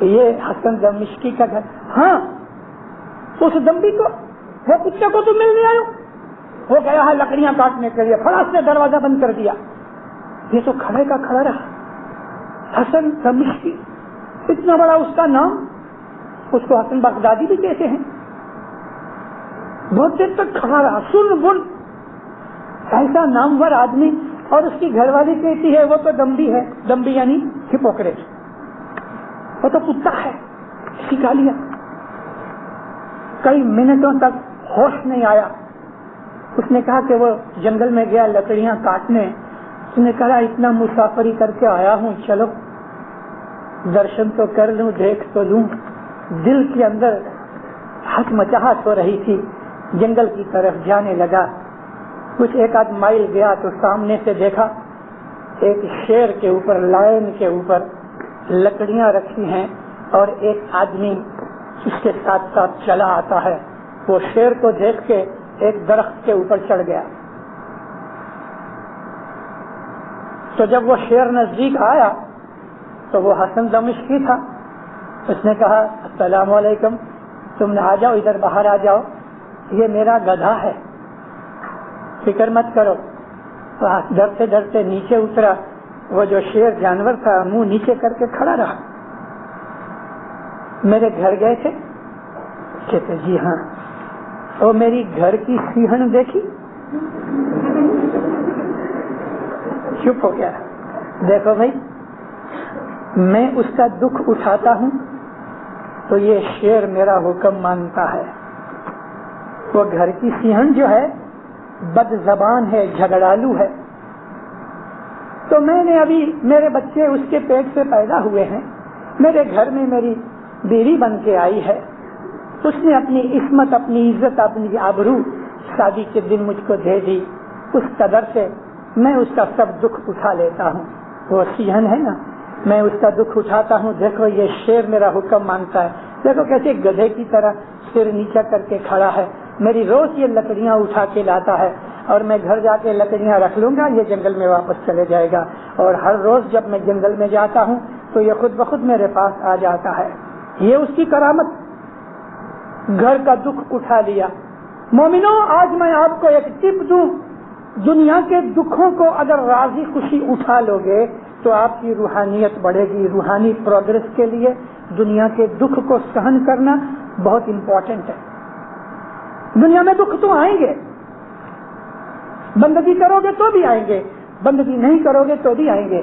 یہ حسن دمشقی کا گھر؟ ہاں، اس دمبی کو، وہ کتے کو تم ملنے آئے ہو؟ وہ گیا ہے لکڑیاں کاٹنے کے لیے، فلاس نے دروازہ بند کر دیا۔ یہ تو کھڑے کا کھڑا رہا، حسن دمشقی، اتنا بڑا اس کا نام، اس کو حسن بغدادی بھی کہتے ہیں۔ بہت دیر تک کھڑا رہا، سن بن، ایسا نامور آدمی، اور اس کی گھر والی کہتی ہے وہ تو دمبی ہے، دمبی یعنی ہپوکریٹ، وہ تو کتا ہے، سکھا لیا۔ کئی منٹوں تک ہوش نہیں آیا۔ اس نے کہا کہ وہ جنگل میں گیا لکڑیاں کاٹنے، اس نے کہا اتنا مسافری کر کے آیا ہوں، چلو درشن تو کر لوں، دیکھ تو لوں۔ دل کے اندر ہچمچاہٹ ہو رہی تھی، جنگل کی طرف جانے لگا۔ کچھ ایک آدھ مائل گیا تو سامنے سے دیکھا ایک شیر کے اوپر، لائن کے اوپر لکڑیاں رکھی ہیں اور ایک آدمی اس کے ساتھ ساتھ چلا آتا ہے۔ وہ شیر کو دیکھ کے ایک درخت کے اوپر چڑھ گیا۔ تو جب وہ شیر نزدیک آیا تو وہ حسن دمشقی تھا۔ اس نے کہا السلام علیکم، تم آ جاؤ، ادھر باہر آ جاؤ، یہ میرا گدھا ہے، فکر مت کرو۔ ڈرتے ڈرتے نیچے اترا، وہ جو شیر جانور تھا منہ نیچے کر کے کھڑا رہا۔ میرے گھر گئے تھے؟ کہتے جی ہاں۔ اور میری گھر کی سیہن دیکھی؟ چپ ہو گیا۔ دیکھو بھائی، میں اس کا دکھ اٹھاتا ہوں تو یہ شیر میرا حکم مانتا ہے۔ وہ گھر کی سیہن جو ہے بد زبان ہے، جھگڑالو ہے، تو میں نے ابھی میرے بچے اس کے پیٹ سے پیدا ہوئے ہیں، میرے گھر میں میری بیوی بن کے آئی ہے، اس نے اپنی عصمت، اپنی عزت، اپنی آبرو شادی کے دن مجھ کو دے دی، اس قدر سے میں اس کا سب دکھ اٹھا لیتا ہوں۔ وہ سیہن ہے نا، میں اس کا دکھ اٹھاتا ہوں۔ دیکھو یہ شیر میرا حکم مانتا ہے، دیکھو کیسے گدھے کی طرح سر نیچا کر کے کھڑا ہے، میری روز یہ لکڑیاں اٹھا کے لاتا ہے اور میں گھر جا کے لکڑیاں رکھ لوں گا، یہ جنگل میں واپس چلے جائے گا، اور ہر روز جب میں جنگل میں جاتا ہوں تو یہ خود بخود میرے پاس آ جاتا ہے۔ یہ اس کی کرامت، گھر کا دکھ اٹھا لیا۔ مومنوں، آج میں آپ کو ایک ٹپ دوں، دنیا کے دکھوں کو اگر راضی خوشی اٹھا لو گے تو آپ کی روحانیت بڑھے گی۔ روحانی پروگرس کے لیے دنیا کے دکھ کو سہن کرنا بہت امپورٹنٹ ہے۔ دنیا میں دکھ تو آئیں گے، بندگی کرو گے تو بھی آئیں گے، بندگی نہیں کرو گے تو بھی آئیں گے،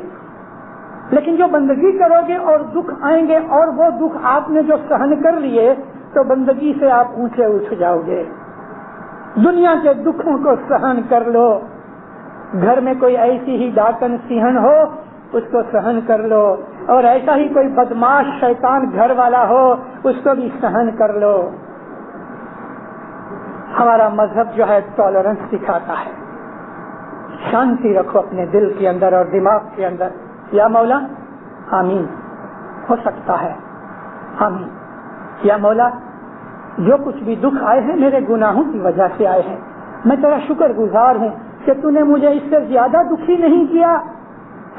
لیکن جو بندگی کرو گے اور دکھ آئیں گے اور وہ دکھ آپ نے جو سہن کر لیے تو بندگی سے آپ اونچے اٹھ جاؤ گے۔ دنیا کے دکھوں کو سہن کر لو، گھر میں کوئی ایسی ہی ڈاکن سیہن ہو اس کو سہن کر لو، اور ایسا ہی کوئی بدماش شیطان گھر والا ہو اس کو بھی سہن کر لو۔ ہمارا مذہب جو ہے ٹالرنس سکھاتا ہے۔ شانتی رکھو اپنے دل کے اندر اور دماغ کے اندر۔ یا مولا آمین، ہو سکتا ہے آمین۔ یا مولا جو کچھ بھی دکھ آئے ہیں میرے گناہوں کی وجہ سے آئے ہیں، میں تیرا شکر گزار ہوں کہ تو نے مجھے اس سے زیادہ دکھی نہیں کیا۔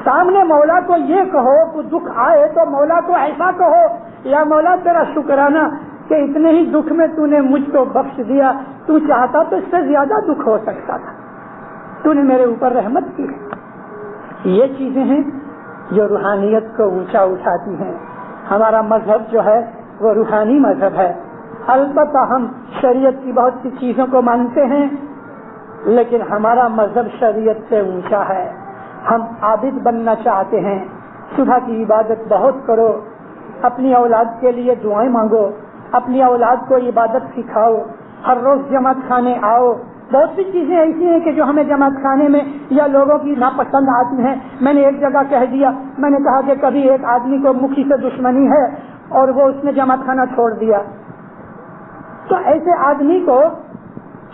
سامنے مولا کو یہ کہو کہ دکھ آئے تو مولا کو ایسا کہو، یا مولا تیرا شکرانہ کہ اتنے ہی دکھ میں تو نے مجھ کو بخش دیا، تو چاہتا تو اس سے زیادہ دکھ ہو سکتا تھا، تو نے میرے اوپر رحمت کی ہے۔ یہ چیزیں ہیں جو روحانیت کو اونچا اٹھاتی ہیں۔ ہمارا مذہب جو ہے وہ روحانی مذہب ہے۔ البتہ ہم شریعت کی بہت سی چیزوں کو مانتے ہیں، لیکن ہمارا مذہب شریعت سے اونچا ہے۔ ہم عابد بننا چاہتے ہیں، صبح کی عبادت بہت کرو، اپنی اولاد کے لیے دعائیں مانگو، اپنی اولاد کو عبادت سکھاؤ، ہر روز جماعت خانے آؤ۔ بہت سی چیزیں ایسی ہیں کہ جو ہمیں جماعت خانے میں یا لوگوں کی ناپسند آتی ہیں۔ میں نے ایک جگہ کہہ دیا، میں نے کہا کہ کبھی ایک آدمی کو مکھی سے دشمنی ہے اور وہ اس نے جماعت خانہ چھوڑ دیا، تو ایسے آدمی کو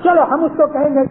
چلو ہم اس کو کہیں گے